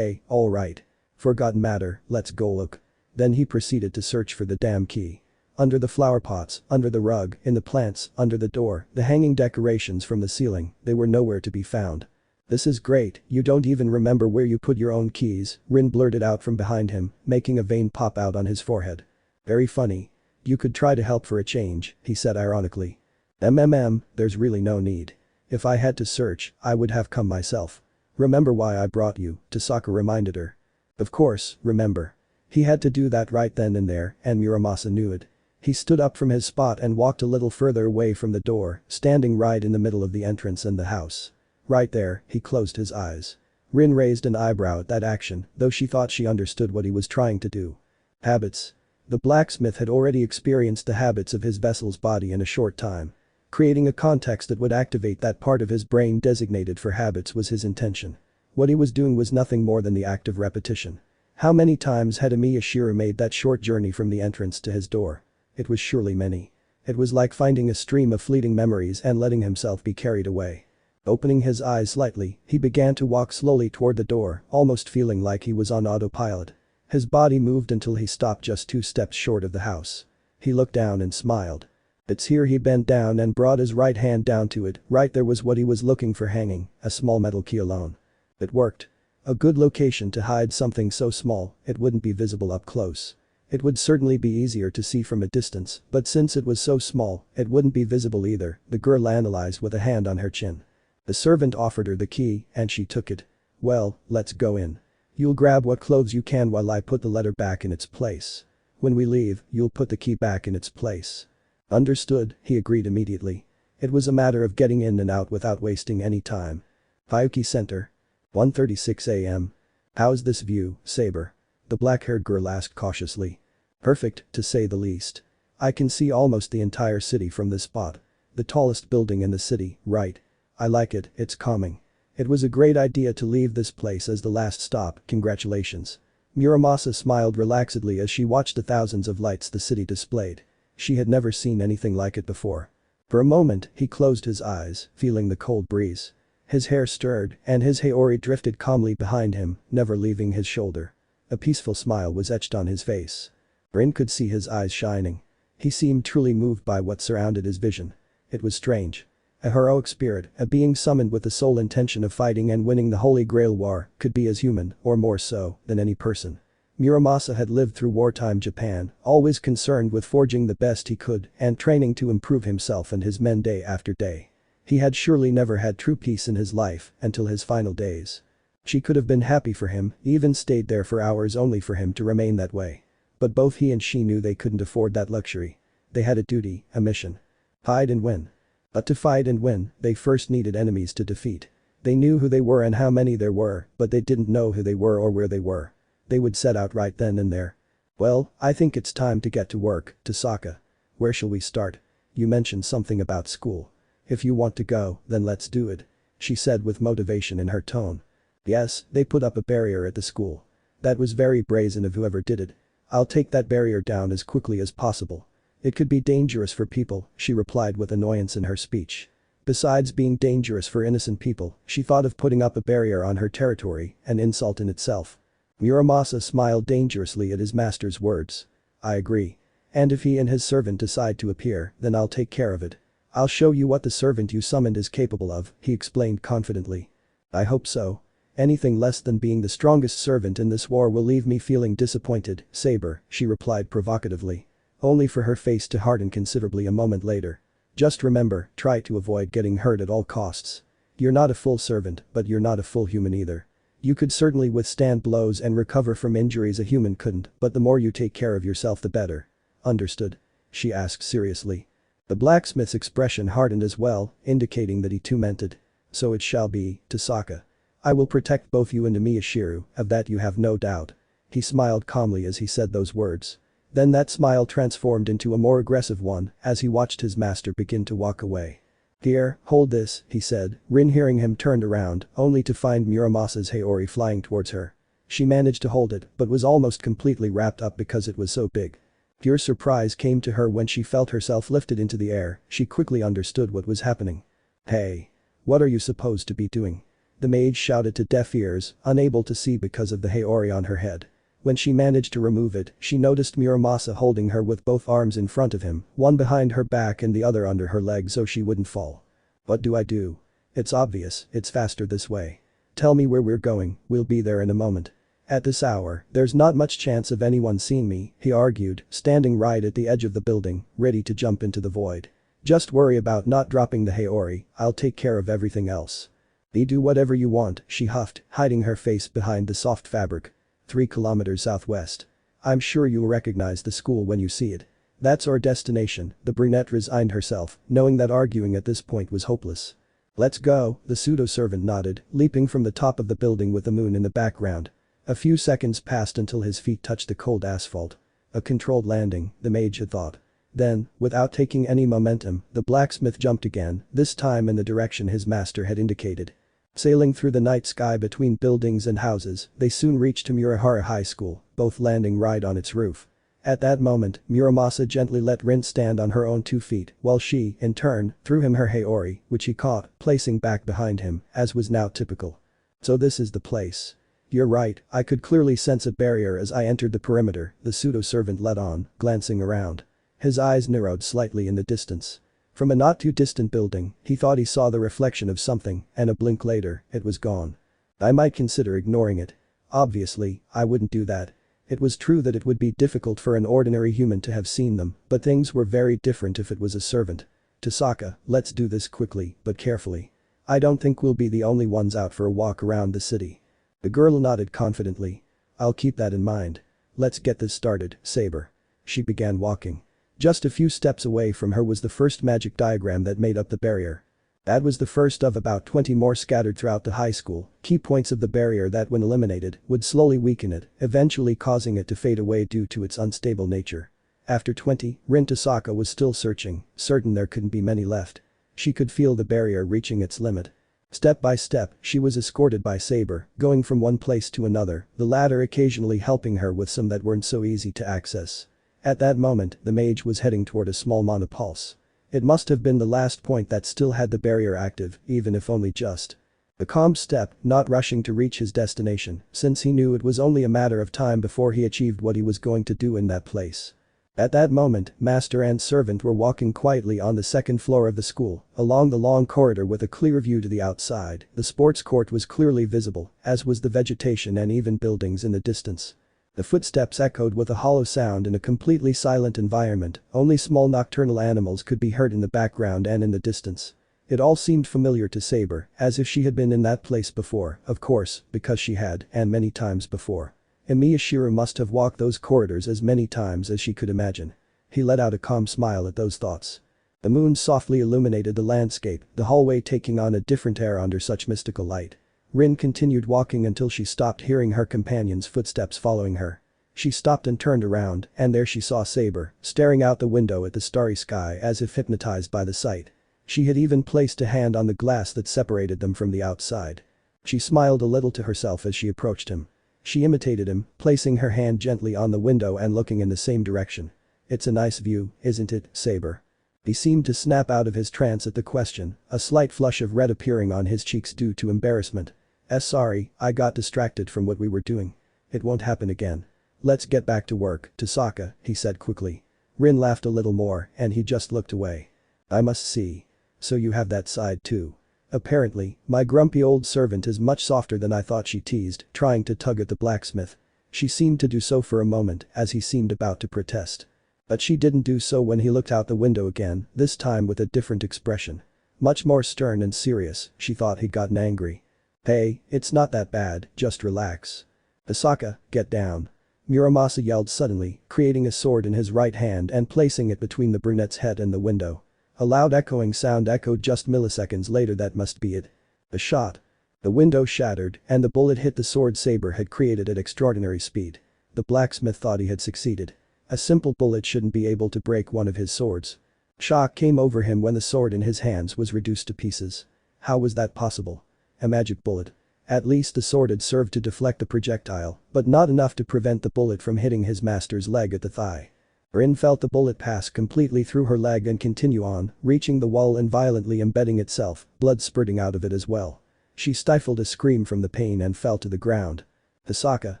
alright. Forgotten matter, let's go look." Then he proceeded to search for the damn key. Under the flower pots, under the rug, in the plants, under the door, the hanging decorations from the ceiling, they were nowhere to be found. "This is great, you don't even remember where you put your own keys," Rin blurted out from behind him, making a vein pop out on his forehead. "Very funny. You could try to help for a change," he said ironically. There's really no need. If I had to search, I would have come myself." "Remember why I brought you," Tasaka reminded her. Of course, remember. He had to do that right then and there, and Muramasa knew it. He stood up from his spot and walked a little further away from the door, standing right in the middle of the entrance and the house. Right there, he closed his eyes. Rin raised an eyebrow at that action, though she thought she understood what he was trying to do. Habits. The blacksmith had already experienced the habits of his vessel's body in a short time. Creating a context that would activate that part of his brain designated for habits was his intention. What he was doing was nothing more than the act of repetition. How many times had Miyashiro made that short journey from the entrance to his door? It was surely many. It was like finding a stream of fleeting memories and letting himself be carried away. Opening his eyes slightly, he began to walk slowly toward the door, almost feeling like he was on autopilot. His body moved until he stopped just 2 steps short of the house. He looked down and smiled. It's here. He bent down and brought his right hand down to it. Right there was what he was looking for hanging, a small metal key alone. It worked. A good location to hide something so small, it wouldn't be visible up close. It would certainly be easier to see from a distance, but since it was so small, it wouldn't be visible either, the girl analyzed with a hand on her chin. The servant offered her the key, and she took it. "Well, let's go in. You'll grab what clothes you can while I put the letter back in its place. When we leave, you'll put the key back in its place." "Understood," he agreed immediately. It was a matter of getting in and out without wasting any time. Fuyuki Center. 1:36 a.m. "How's this view, Saber?" the black-haired girl asked cautiously. "Perfect, to say the least. I can see almost the entire city from this spot. The tallest building in the city, right? I like it, it's calming. It was a great idea to leave this place as the last stop, congratulations." Muramasa smiled relaxedly as she watched the thousands of lights the city displayed. She had never seen anything like it before. For a moment, he closed his eyes, feeling the cold breeze. His hair stirred, and his haori drifted calmly behind him, never leaving his shoulder. A peaceful smile was etched on his face. Rin could see his eyes shining. He seemed truly moved by what surrounded his vision. It was strange. A heroic spirit, a being summoned with the sole intention of fighting and winning the Holy Grail War, could be as human, or more so, than any person. Muramasa had lived through wartime Japan, always concerned with forging the best he could and training to improve himself and his men day after day. He had surely never had true peace in his life until his final days. She could have been happy for him, even stayed there for hours only for him to remain that way. But both he and she knew they couldn't afford that luxury. They had a duty, a mission. Fight and win. But to fight and win, they first needed enemies to defeat. They knew who they were and how many there were, but they didn't know who they were or where they were. They would set out right then and there. "Well, I think it's time to get to work, Tasaka. Where shall we start? You mentioned something about school. If you want to go, then let's do it," she said with motivation in her tone. "Yes, they put up a barrier at the school. That was very brazen of whoever did it. I'll take that barrier down as quickly as possible. It could be dangerous for people," she replied with annoyance in her speech. Besides being dangerous for innocent people, she thought of putting up a barrier on her territory, an insult in itself. Muramasa smiled dangerously at his master's words. "I agree. And if he and his servant decide to appear, then I'll take care of it. I'll show you what the servant you summoned is capable of, he explained confidently. I hope so. Anything less than being the strongest servant in this war will leave me feeling disappointed, Saber, she replied provocatively. Only for her face to harden considerably a moment later. Just remember, try to avoid getting hurt at all costs. You're not a full servant, but you're not a full human either. You could certainly withstand blows and recover from injuries a human couldn't, but the more you take care of yourself the better. Understood? She asked seriously. The blacksmith's expression hardened as well, indicating that he too meant it. So it shall be, Tasaka. I will protect both you and Miyashiro, of that you have no doubt. He smiled calmly as he said those words. Then that smile transformed into a more aggressive one as he watched his master begin to walk away. Here, hold this, he said. Rin hearing him turned around, only to find Muramasa's Haori flying towards her. She managed to hold it, but was almost completely wrapped up because it was so big. Pure surprise came to her when she felt herself lifted into the air. She quickly understood what was happening. Hey. What are you supposed to be doing? The mage shouted to deaf ears, unable to see because of the Haori on her head. When she managed to remove it, she noticed Muramasa holding her with both arms in front of him, one behind her back and the other under her leg so she wouldn't fall. What do I do? It's obvious, it's faster this way. Tell me where we're going, we'll be there in a moment. At this hour, there's not much chance of anyone seeing me, he argued, standing right at the edge of the building, ready to jump into the void. Just worry about not dropping the Haori, I'll take care of everything else. You do whatever you want, she huffed, hiding her face behind the soft fabric. 3 kilometers southwest. I'm sure you'll recognize the school when you see it. That's our destination, the brunette resigned herself, knowing that arguing at this point was hopeless. Let's go, the pseudo-servant nodded, leaping from the top of the building with the moon in the background. A few seconds passed until his feet touched the cold asphalt. A controlled landing, the mage had thought. Then, without taking any momentum, the blacksmith jumped again, this time in the direction his master had indicated. Sailing through the night sky between buildings and houses, they soon reached Murahara High School, both landing right on its roof. At that moment, Muramasa gently let Rin stand on her own 2 feet, while she, in turn, threw him her Haori, which he caught, placing back behind him, as was now typical. So this is the place. You're right, I could clearly sense a barrier as I entered the perimeter, the pseudo-servant led on, glancing around. His eyes narrowed slightly in the distance. From a not too distant building, he thought he saw the reflection of something, and a blink later, it was gone. I might consider ignoring it. Obviously, I wouldn't do that. It was true that it would be difficult for an ordinary human to have seen them, but things were very different if it was a servant. Tasaka, let's do this quickly, but carefully. I don't think we'll be the only ones out for a walk around the city. The girl nodded confidently. I'll keep that in mind. Let's get this started, Saber. She began walking. Just a few steps away from her was the first magic diagram that made up the barrier. That was the first of about 20 more scattered throughout the high school, key points of the barrier that when eliminated, would slowly weaken it, eventually causing it to fade away due to its unstable nature. After 20, Rin Tasaka was still searching, certain there couldn't be many left. She could feel the barrier reaching its limit. Step by step, she was escorted by Saber, going from one place to another, the latter occasionally helping her with some that weren't so easy to access. At that moment, the mage was heading toward a small monopulse. It must have been the last point that still had the barrier active, even if only just. A calm step, not rushing to reach his destination, since he knew it was only a matter of time before he achieved what he was going to do in that place. At that moment, master and servant were walking quietly on the second floor of the school, along the long corridor with a clear view to the outside. The sports court was clearly visible, as was the vegetation and even buildings in the distance. The footsteps echoed with a hollow sound in a completely silent environment, only small nocturnal animals could be heard in the background and in the distance. It all seemed familiar to Saber, as if she had been in that place before, of course, because she had, and many times before. Miyashiro must have walked those corridors as many times as she could imagine. He let out a calm smile at those thoughts. The moon softly illuminated the landscape, the hallway taking on a different air under such mystical light. Rin continued walking until she stopped hearing her companion's footsteps following her. She stopped and turned around, and there she saw Saber, staring out the window at the starry sky as if hypnotized by the sight. She had even placed a hand on the glass that separated them from the outside. She smiled a little to herself as she approached him. She imitated him, placing her hand gently on the window and looking in the same direction. It's a nice view, isn't it, Saber? He seemed to snap out of his trance at the question, a slight flush of red appearing on his cheeks due to embarrassment. Sorry, I got distracted from what we were doing. It won't happen again. Let's get back to work, Tasaka, he said quickly. Rin laughed a little more and he just looked away. I must see. So you have that side too. Apparently, my grumpy old servant is much softer than I thought, she teased, trying to tug at the blacksmith. She seemed to do so for a moment as he seemed about to protest. But she didn't do so when he looked out the window again, this time with a different expression. Much more stern and serious. She thought he'd gotten angry. Hey, it's not that bad, just relax. Asaka, get down. Muramasa yelled suddenly, creating a sword in his right hand and placing it between the brunette's head and the window. A loud echoing sound echoed just milliseconds later. That must be it. A shot. The window shattered and the bullet hit the sword Saber had created at extraordinary speed. The blacksmith thought he had succeeded. A simple bullet shouldn't be able to break one of his swords. Shock came over him when the sword in his hands was reduced to pieces. How was that possible? A magic bullet. At least the sword had served to deflect the projectile, but not enough to prevent the bullet from hitting his master's leg at the thigh. Rin felt the bullet pass completely through her leg and continue on, reaching the wall and violently embedding itself, blood spurting out of it as well. She stifled a scream from the pain and fell to the ground. Asaka.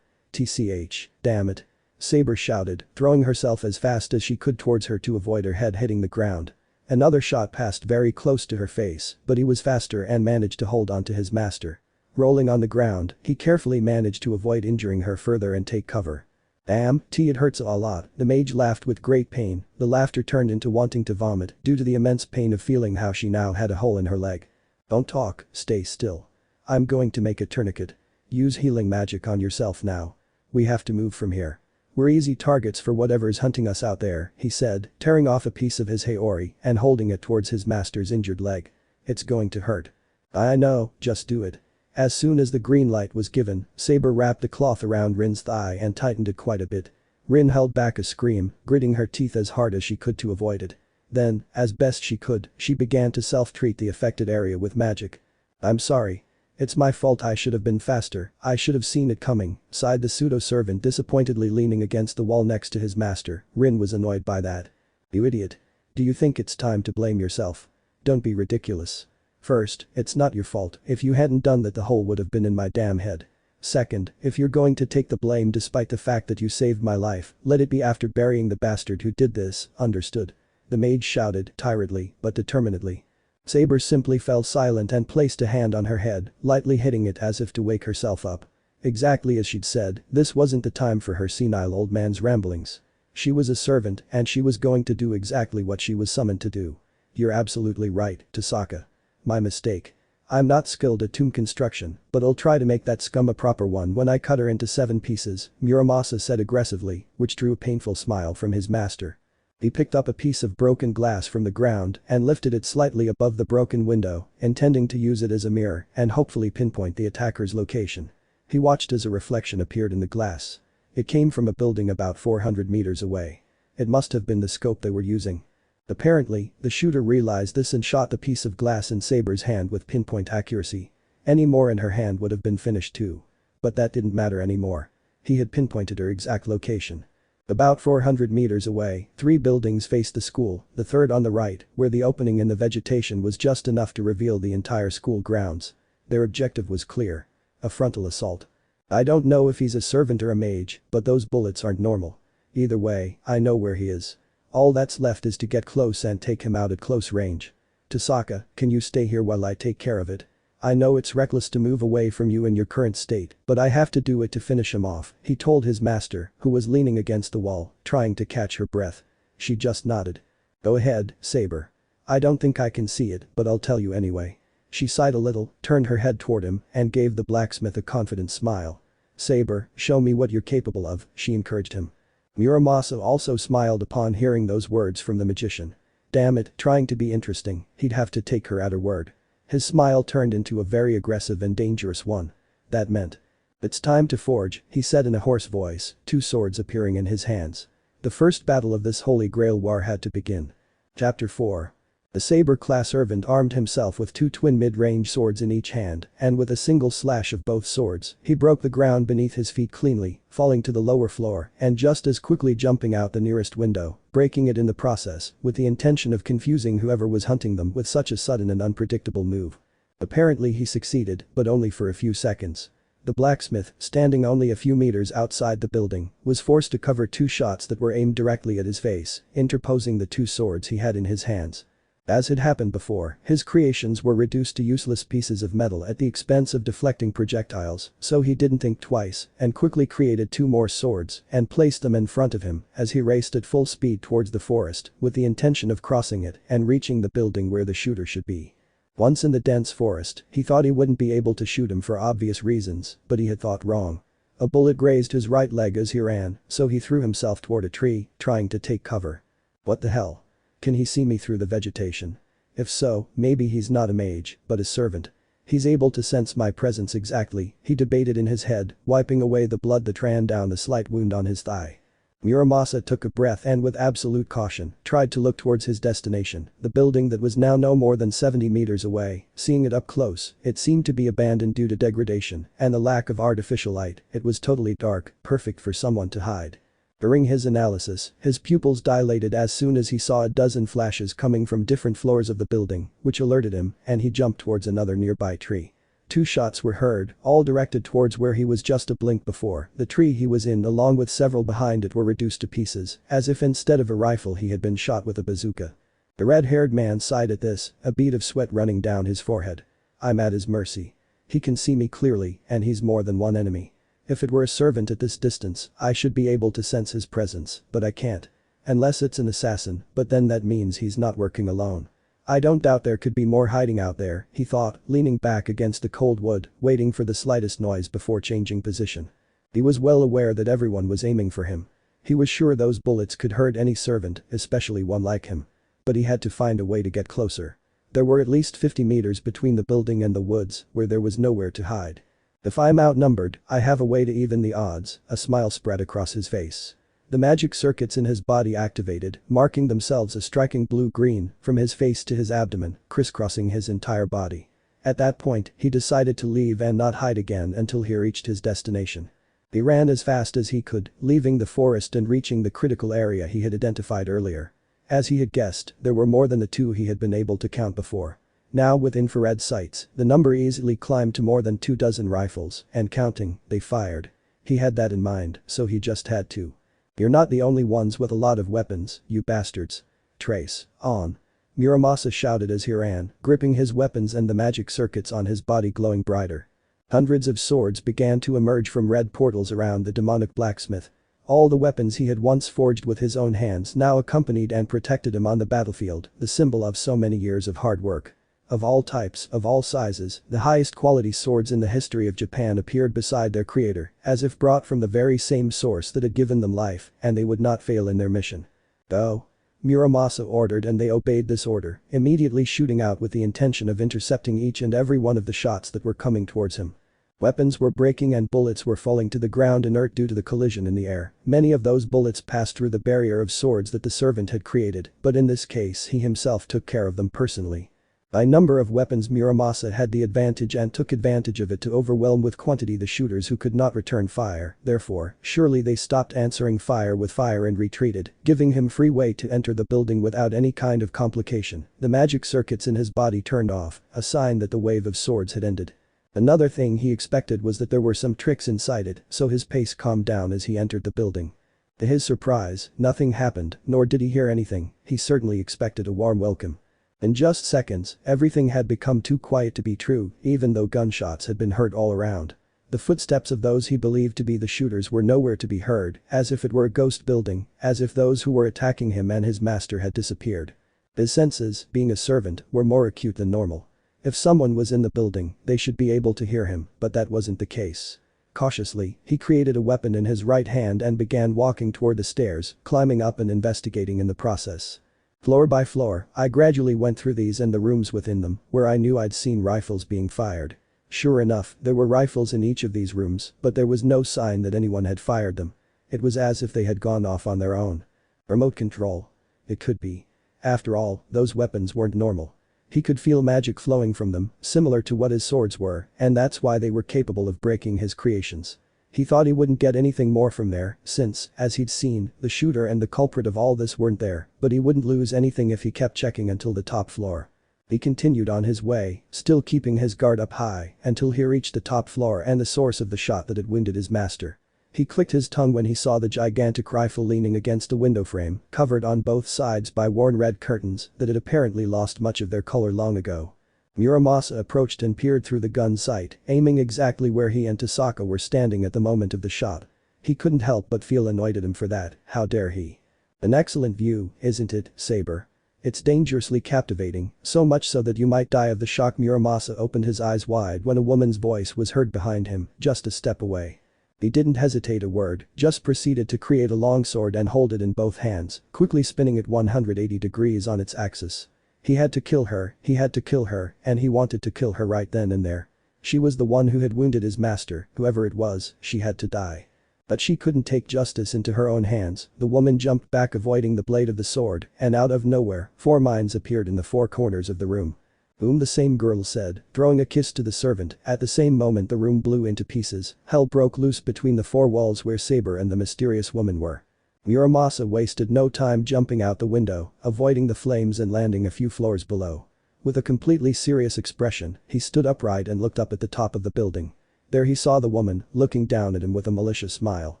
TCH, damn it. Saber shouted, throwing herself as fast as she could towards her to avoid her head hitting the ground. Another shot passed very close to her face, but he was faster and managed to hold on to his master. Rolling on the ground, he carefully managed to avoid injuring her further and take cover. Damn, it hurts a lot, the mage laughed with great pain, the laughter turned into wanting to vomit due to the immense pain of feeling how she now had a hole in her leg. Don't talk, stay still. I'm going to make a tourniquet. Use healing magic on yourself now. We have to move from here. We're easy targets for whatever's hunting us out there, he said, tearing off a piece of his haori and holding it towards his master's injured leg. It's going to hurt. I know, just do it. As soon as the green light was given, Saber wrapped the cloth around Rin's thigh and tightened it quite a bit. Rin held back a scream, gritting her teeth as hard as she could to avoid it. Then, as best she could, she began to self-treat the affected area with magic. I'm sorry. It's my fault, I should have been faster, I should have seen it coming, sighed the pseudo-servant disappointedly leaning against the wall next to his master. Rin was annoyed by that. You idiot. Do you think it's time to blame yourself? Don't be ridiculous. First, it's not your fault. If you hadn't done that, the hole would have been in my damn head. Second, if you're going to take the blame despite the fact that you saved my life, let it be after burying the bastard who did this, understood? The mage shouted, tiredly, but determinedly. Saber simply fell silent and placed a hand on her head, lightly hitting it as if to wake herself up. Exactly as she'd said, this wasn't the time for her senile old man's ramblings. She was a servant and she was going to do exactly what she was summoned to do. You're absolutely right, Tasaka. My mistake. I'm not skilled at tomb construction, but I'll try to make that scum a proper one when I cut her into 7 pieces, Muramasa said aggressively, which drew a painful smile from his master. He picked up a piece of broken glass from the ground and lifted it slightly above the broken window, intending to use it as a mirror and hopefully pinpoint the attacker's location. He watched as a reflection appeared in the glass. It came from a building about 400 meters away. It must have been the scope they were using. Apparently, the shooter realized this and shot the piece of glass in Saber's hand with pinpoint accuracy. Any more in her hand would have been finished too. But that didn't matter anymore. He had pinpointed her exact location. About 400 meters away, 3 buildings faced the school, the third on the right, where the opening in the vegetation was just enough to reveal the entire school grounds. Their objective was clear. A frontal assault. I don't know if he's a servant or a mage, but those bullets aren't normal. Either way, I know where he is. All that's left is to get close and take him out at close range. Tasaka, can you stay here while I take care of it? I know it's reckless to move away from you in your current state, but I have to do it to finish him off, he told his master, who was leaning against the wall, trying to catch her breath. She just nodded. Go ahead, Saber. I don't think I can see it, but I'll tell you anyway. She sighed a little, turned her head toward him, and gave the blacksmith a confident smile. Saber, show me what you're capable of, she encouraged him. Muramasa also smiled upon hearing those words from the magician. Damn it, trying to be interesting, he'd have to take her at her word. His smile turned into a very aggressive and dangerous one. That meant. It's time to forge, he said in a hoarse voice, 2 swords appearing in his hands. The first battle of this Holy Grail war had to begin. Chapter 4. The saber-class servant armed himself with 2 twin mid-range swords in each hand, and with a single slash of both swords, he broke the ground beneath his feet cleanly, falling to the lower floor and just as quickly jumping out the nearest window, breaking it in the process, with the intention of confusing whoever was hunting them with such a sudden and unpredictable move. Apparently he succeeded, but only for a few seconds. The blacksmith, standing only a few meters outside the building, was forced to cover 2 shots that were aimed directly at his face, interposing the 2 swords he had in his hands. As had happened before, his creations were reduced to useless pieces of metal at the expense of deflecting projectiles, so he didn't think twice and quickly created 2 more swords and placed them in front of him as he raced at full speed towards the forest with the intention of crossing it and reaching the building where the shooter should be. Once in the dense forest, he thought he wouldn't be able to shoot him for obvious reasons, but he had thought wrong. A bullet grazed his right leg as he ran, so he threw himself toward a tree, trying to take cover. What the hell? Can he see me through the vegetation? If so, maybe he's not a mage, but a servant. He's able to sense my presence exactly, he debated in his head, wiping away the blood that ran down the slight wound on his thigh. Muramasa took a breath and with absolute caution, tried to look towards his destination, the building that was now no more than 70 meters away. Seeing it up close, it seemed to be abandoned due to degradation and the lack of artificial light. It was totally dark, perfect for someone to hide. During his analysis, his pupils dilated as soon as he saw a dozen flashes coming from different floors of the building, which alerted him, and he jumped towards another nearby tree. 2 shots were heard, all directed towards where he was just a blink before. The tree he was in along with several behind it were reduced to pieces, as if instead of a rifle he had been shot with a bazooka. The red-haired man sighed at this, a bead of sweat running down his forehead. I'm at his mercy. He can see me clearly, and he's more than one enemy. If it were a servant at this distance, I should be able to sense his presence, but I can't. Unless it's an assassin, but then that means he's not working alone. I don't doubt there could be more hiding out there, he thought, leaning back against the cold wood, waiting for the slightest noise before changing position. He was well aware that everyone was aiming for him. He was sure those bullets could hurt any servant, especially one like him. But he had to find a way to get closer. There were at least 50 meters between the building and the woods, where there was nowhere to hide. If I'm outnumbered, I have a way to even the odds, a smile spread across his face. The magic circuits in his body activated, marking themselves a striking blue-green from his face to his abdomen, crisscrossing his entire body. At that point, he decided to leave and not hide again until he reached his destination. He ran as fast as he could, leaving the forest and reaching the critical area he had identified earlier. As he had guessed, there were more than the 2 he had been able to count before. Now with infrared sights, the number easily climbed to more than 24 rifles, and counting, they fired. He had that in mind, so he just had to. You're not the only ones with a lot of weapons, you bastards. Trace, on. Muramasa shouted as he ran, gripping his weapons and the magic circuits on his body glowing brighter. Hundreds of swords began to emerge from red portals around the demonic blacksmith. All the weapons he had once forged with his own hands now accompanied and protected him on the battlefield, the symbol of so many years of hard work. Of all types, of all sizes, the highest quality swords in the history of Japan appeared beside their creator, as if brought from the very same source that had given them life, and they would not fail in their mission. Go. Muramasa ordered and they obeyed this order, immediately shooting out with the intention of intercepting each and every one of the shots that were coming towards him. Weapons were breaking and bullets were falling to the ground inert due to the collision in the air. Many of those bullets passed through the barrier of swords that the servant had created, but in this case he himself took care of them personally. By number of weapons Muramasa had the advantage and took advantage of it to overwhelm with quantity the shooters who could not return fire, therefore, surely they stopped answering fire with fire and retreated, giving him free way to enter the building without any kind of complication. The magic circuits in his body turned off, a sign that the wave of swords had ended. Another thing he expected was that there were some tricks inside it, so his pace calmed down as he entered the building. To his surprise, nothing happened, nor did he hear anything. He certainly expected a warm welcome. In just seconds, everything had become too quiet to be true, even though gunshots had been heard all around. The footsteps of those he believed to be the shooters were nowhere to be heard, as if it were a ghost building, as if those who were attacking him and his master had disappeared. His senses, being a servant, were more acute than normal. If someone was in the building, they should be able to hear him, but that wasn't the case. Cautiously, he created a weapon in his right hand and began walking toward the stairs, climbing up and investigating in the process. Floor by floor, I gradually went through these and the rooms within them, where I knew I'd seen rifles being fired. Sure enough, there were rifles in each of these rooms, but there was no sign that anyone had fired them. It was as if they had gone off on their own. Remote control. It could be. After all, those weapons weren't normal. He could feel magic flowing from them, similar to what his swords were, and that's why they were capable of breaking his creations. He thought he wouldn't get anything more from there, since, as he'd seen, the shooter and the culprit of all this weren't there, but he wouldn't lose anything if he kept checking until the top floor. He continued on his way, still keeping his guard up high, until he reached the top floor and the source of the shot that had wounded his master. He clicked his tongue when he saw the gigantic rifle leaning against a window frame, covered on both sides by worn red curtains that had apparently lost much of their color long ago. Muramasa approached and peered through the gun sight, aiming exactly where he and Tasaka were standing at the moment of the shot. He couldn't help but feel annoyed at him for that, how dare he. An excellent view, isn't it, Saber? It's dangerously captivating, so much so that you might die of the shock. Muramasa opened his eyes wide when a woman's voice was heard behind him, just a step away. He didn't hesitate a word, just proceeded to create a long sword and hold it in both hands, quickly spinning it 180 degrees on its axis. He had to kill her, and he wanted to kill her right then and there. She was the one who had wounded his master, whoever it was, she had to die. But she couldn't take justice into her own hands. The woman jumped back, avoiding the blade of the sword, and out of nowhere, 4 mines appeared in the 4 corners of the room. "Boom," the same girl said, throwing a kiss to the servant. At the same moment the room blew into pieces. Hell broke loose between the 4 walls where Saber and the mysterious woman were. Muramasa wasted no time jumping out the window, avoiding the flames and landing a few floors below. With a completely serious expression, he stood upright and looked up at the top of the building. There he saw the woman, looking down at him with a malicious smile.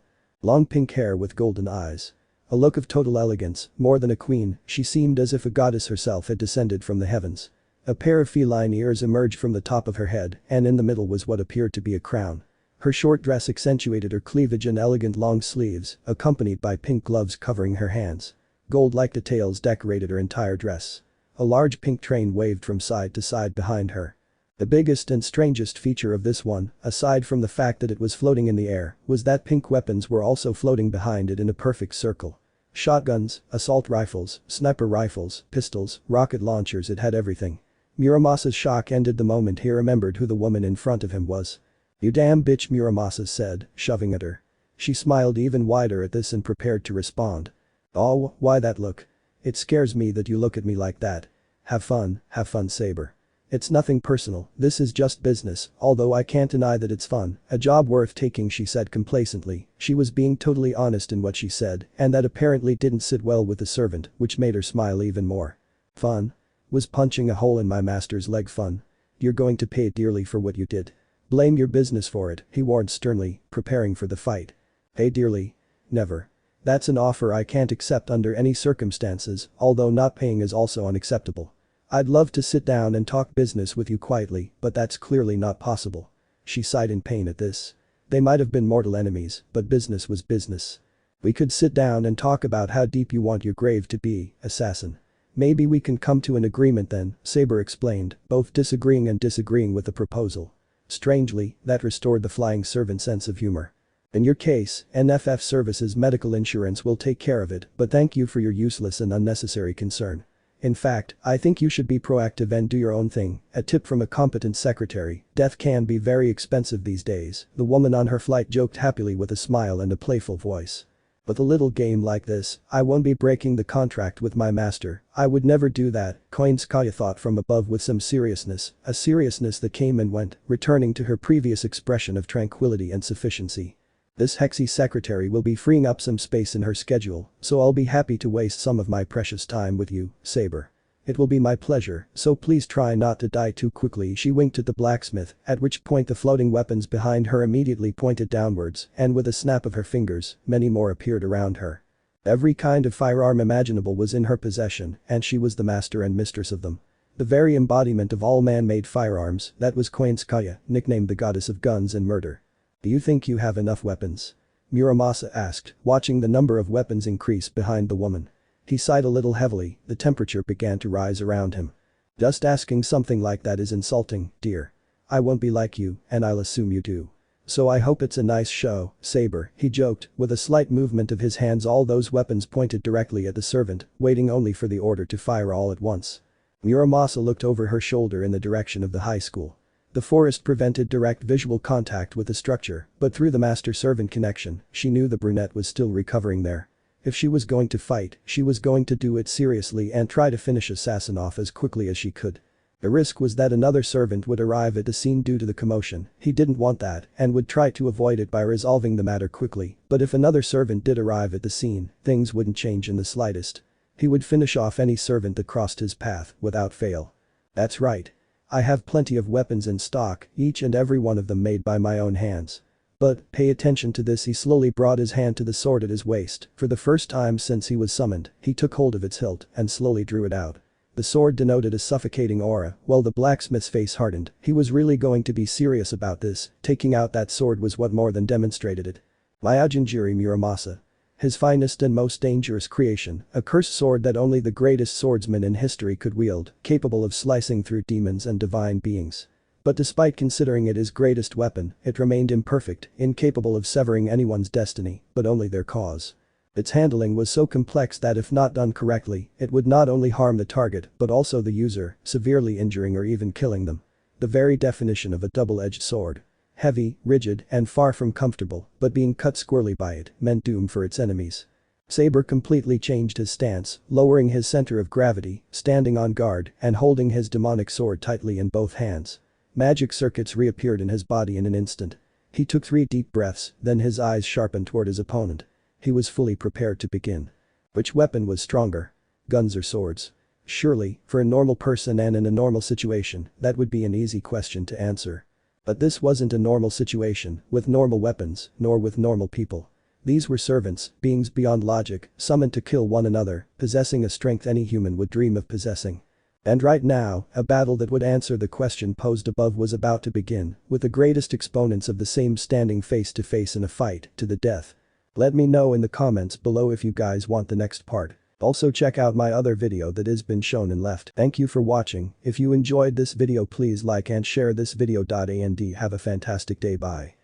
Long pink hair with golden eyes. A look of total elegance, more than a queen, she seemed as if a goddess herself had descended from the heavens. A pair of feline ears emerged from the top of her head, and in the middle was what appeared to be a crown. Her short dress accentuated her cleavage and elegant long sleeves, accompanied by pink gloves covering her hands. Gold-like details decorated her entire dress. A large pink train waved from side to side behind her. The biggest and strangest feature of this one, aside from the fact that it was floating in the air, was that pink weapons were also floating behind it in a perfect circle. Shotguns, assault rifles, sniper rifles, pistols, rocket launchers, it had everything. Muramasa's shock ended the moment he remembered who the woman in front of him was. "You damn bitch," Muramasa said, shoving at her. She smiled even wider at this and prepared to respond. "Oh, why that look? It scares me that you look at me like that. Have fun, Saber. It's nothing personal, this is just business, although I can't deny that it's fun, a job worth taking," she said complacently. She was being totally honest in what she said, and that apparently didn't sit well with the servant, which made her smile even more. "Fun? Was punching a hole in my master's leg fun? You're going to pay dearly for what you did. Blame your business for it," he warned sternly, preparing for the fight. "Pay dearly? Never. That's an offer I can't accept under any circumstances, although not paying is also unacceptable. I'd love to sit down and talk business with you quietly, but that's clearly not possible." She sighed in pain at this. They might have been mortal enemies, but business was business. "We could sit down and talk about how deep you want your grave to be, assassin. Maybe we can come to an agreement then," Saber explained, both disagreeing with the proposal. Strangely, that restored the flying servant's sense of humor. "In your case, NFF Services medical insurance will take care of it, but thank you for your useless and unnecessary concern. In fact, I think you should be proactive and do your own thing. A tip from a competent secretary, death can be very expensive these days," the woman on her flight joked happily with a smile and a playful voice. "With a little game like this, I won't be breaking the contract with my master, I would never do that," Koinskaya thought from above with some seriousness, a seriousness that came and went, returning to her previous expression of tranquility and sufficiency. "This Hexy secretary will be freeing up some space in her schedule, so I'll be happy to waste some of my precious time with you, Saber. It will be my pleasure, so please try not to die too quickly." She winked at the blacksmith, at which point the floating weapons behind her immediately pointed downwards, and with a snap of her fingers, many more appeared around her. Every kind of firearm imaginable was in her possession, and she was the master and mistress of them. The very embodiment of all man-made firearms, that was Koinskaya, nicknamed the goddess of guns and murder. "Do you think you have enough weapons?" Muramasa asked, watching the number of weapons increase behind the woman. He sighed a little heavily, the temperature began to rise around him. "Just asking something like that is insulting, dear. I won't be like you, and I'll assume you do. So I hope it's a nice show, Saber," he joked, with a slight movement of his hands. All those weapons pointed directly at the servant, waiting only for the order to fire all at once. Muramasa looked over her shoulder in the direction of the high school. The forest prevented direct visual contact with the structure, but through the master-servant connection, she knew the brunette was still recovering there. If she was going to fight, she was going to do it seriously and try to finish Assassin off as quickly as she could. The risk was that another servant would arrive at the scene due to the commotion. He didn't want that and would try to avoid it by resolving the matter quickly, but if another servant did arrive at the scene, things wouldn't change in the slightest. He would finish off any servant that crossed his path, without fail. That's right. I have plenty of weapons in stock, each and every one of them made by my own hands. But, pay attention to this, he slowly brought his hand to the sword at his waist. For the first time since he was summoned, he took hold of its hilt and slowly drew it out. The sword denoted a suffocating aura, while the blacksmith's face hardened. He was really going to be serious about this. Taking out that sword was what more than demonstrated it. Ryujinjiri Muramasa. His finest and most dangerous creation, a cursed sword that only the greatest swordsman in history could wield, capable of slicing through demons and divine beings. But despite considering it his greatest weapon, it remained imperfect, incapable of severing anyone's destiny, but only their cause. Its handling was so complex that if not done correctly, it would not only harm the target but also the user, severely injuring or even killing them. The very definition of a double-edged sword. Heavy, rigid, and far from comfortable, but being cut squarely by it meant doom for its enemies. Saber completely changed his stance, lowering his center of gravity, standing on guard, and holding his demonic sword tightly in both hands. Magic circuits reappeared in his body in an instant. He took 3 deep breaths, then his eyes sharpened toward his opponent. He was fully prepared to begin. Which weapon was stronger? Guns or swords? Surely, for a normal person and in a normal situation, that would be an easy question to answer. But this wasn't a normal situation, with normal weapons, nor with normal people. These were servants, beings beyond logic, summoned to kill one another, possessing a strength any human would dream of possessing. And right now, a battle that would answer the question posed above was about to begin, with the greatest exponents of the same standing face to face in a fight, to the death. Let me know in the comments below if you guys want the next part. Also check out my other video that has been shown in left. Thank you for watching. If you enjoyed this video please like and share this video. And have a fantastic day. Bye.